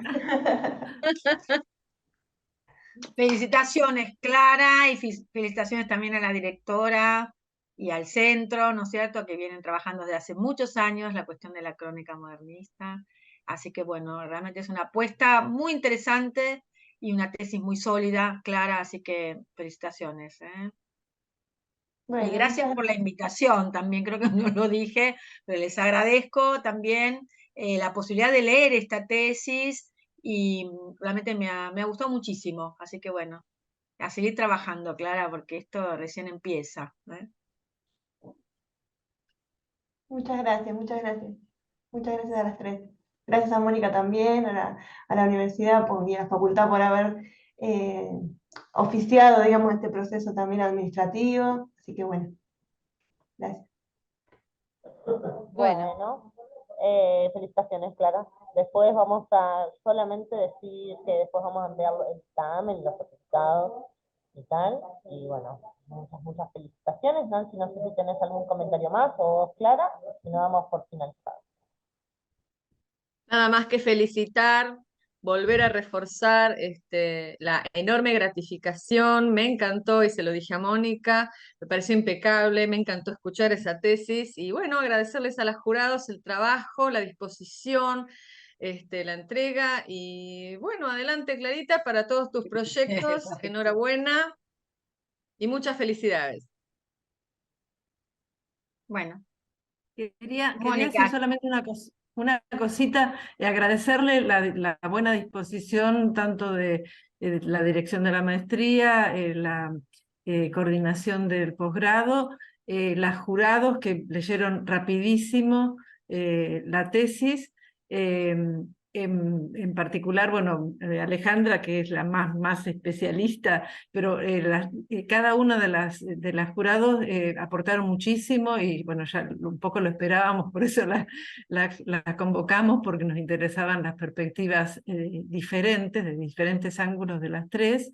Felicitaciones, Clara, y felicitaciones también a la directora y al centro, ¿no es cierto?, que vienen trabajando desde hace muchos años la cuestión de la crónica modernista. Así que bueno, realmente es una apuesta muy interesante y una tesis muy sólida, Clara, así que felicitaciones, ¿eh? Bueno, Y gracias muchas por la invitación, también creo que no lo dije, pero les agradezco también la posibilidad de leer esta tesis y realmente me ha gustado muchísimo. Así que bueno, a seguir trabajando, Clara, porque esto recién empieza, ¿eh? Muchas gracias, muchas gracias. Muchas gracias a las tres. Gracias a Mónica también, a la universidad y a la facultad por haber eh, oficiado, digamos, este proceso también administrativo. Así que bueno, gracias. Bueno. Bueno, felicitaciones, Clara. Después vamos a solamente decir que después vamos a enviar el dictamen, los certificados y tal. Y bueno, muchas felicitaciones. Nancy, no sé si tenés algún comentario más o vos, Clara, si no vamos por finalizar. Nada más que felicitar, volver a reforzar la enorme gratificación. Me encantó y se lo dije a Mónica, me pareció impecable, me encantó escuchar esa tesis y bueno, agradecerles a los jurados el trabajo, la disposición, la entrega y bueno, adelante Clarita para todos tus proyectos, enhorabuena y muchas felicidades. Bueno, Quería decir Mónica, solamente una cosita, agradecerle la buena disposición tanto de la dirección de la maestría, la coordinación del posgrado, los jurados que leyeron rapidísimo la tesis, en particular, bueno, Alejandra, que es la más especialista, pero cada una de las jurados aportaron muchísimo y bueno, ya un poco lo esperábamos, por eso la convocamos, porque nos interesaban las perspectivas diferentes, de diferentes ángulos de las tres.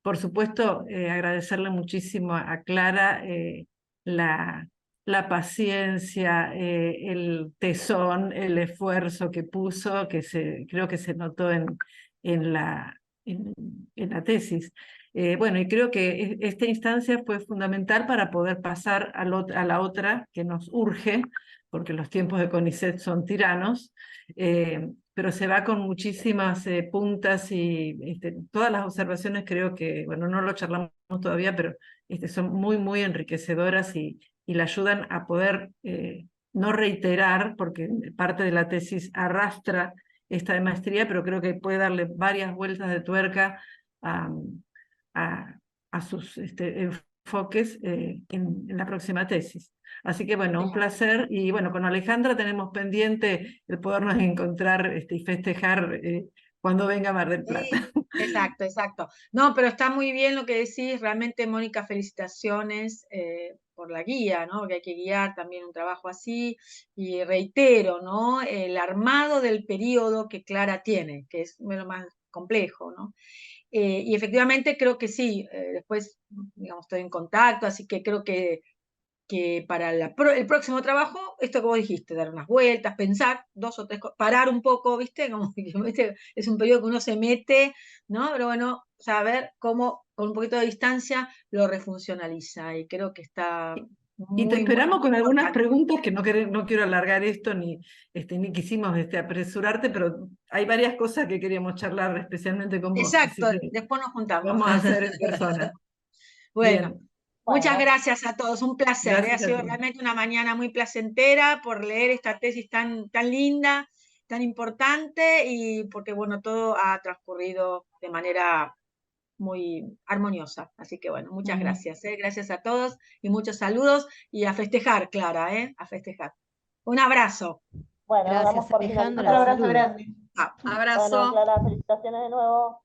Por supuesto, agradecerle muchísimo a Clara la paciencia, el tesón, el esfuerzo que puso, creo que se notó en la tesis. Bueno, y creo que esta instancia fue fundamental para poder pasar a la otra que nos urge, porque los tiempos de CONICET son tiranos, pero se va con muchísimas puntas y todas las observaciones creo que, bueno, no lo charlamos todavía, pero son muy enriquecedoras y la ayudan a poder no reiterar, porque parte de la tesis arrastra esta de maestría, pero creo que puede darle varias vueltas de tuerca a sus enfoques en la próxima tesis. Así que bueno, un placer, y bueno, con Alejandra tenemos pendiente el podernos encontrar y festejar cuando venga a Mar del Plata. sí, exacto. No, pero está muy bien lo que decís, realmente, Mónica, felicitaciones por la guía, ¿no? Porque hay que guiar también un trabajo así, y reitero, ¿no? El armado del periodo que Clara tiene, que es lo más complejo, ¿no? Y efectivamente creo que sí, después, digamos, estoy en contacto, así que creo que para el próximo trabajo, esto que vos dijiste, dar unas vueltas, pensar, 2 o 3 cosas, parar un poco, ¿viste? Como que, ¿viste? Es un periodo que uno se mete, ¿no? Pero bueno, saber cómo, con un poquito de distancia, lo refuncionaliza, y creo que está Y te muy esperamos con algunas importante. preguntas, que no quiero alargar esto, ni quisimos apresurarte, pero hay varias cosas que queríamos charlar, especialmente con vos, así Exacto, que después nos juntamos. vamos a hacer en persona. Bueno, Bien, muchas Bueno, gracias a todos, un placer. Ha gracias a sido ti. realmente una mañana muy placentera por leer esta tesis tan linda, tan importante, y porque, bueno, todo ha transcurrido de manera muy armoniosa. Así que, bueno, muchas gracias. Gracias a todos y muchos saludos, y a festejar, Clara, a festejar. Un abrazo. bueno, damos Gracias, por Otro Alejandra. finalizado. abrazo Saludos. grande. Chao, Bueno, Abrazo. Clara, felicitaciones de nuevo.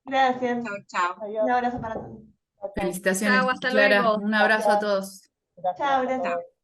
Gracias. chao. Un Adiós. abrazo para todos. Chao, chao. Felicitaciones, Chao, hasta Clara. luego. Un abrazo a Gracias. todos. Gracias Chao, a gracias. todos.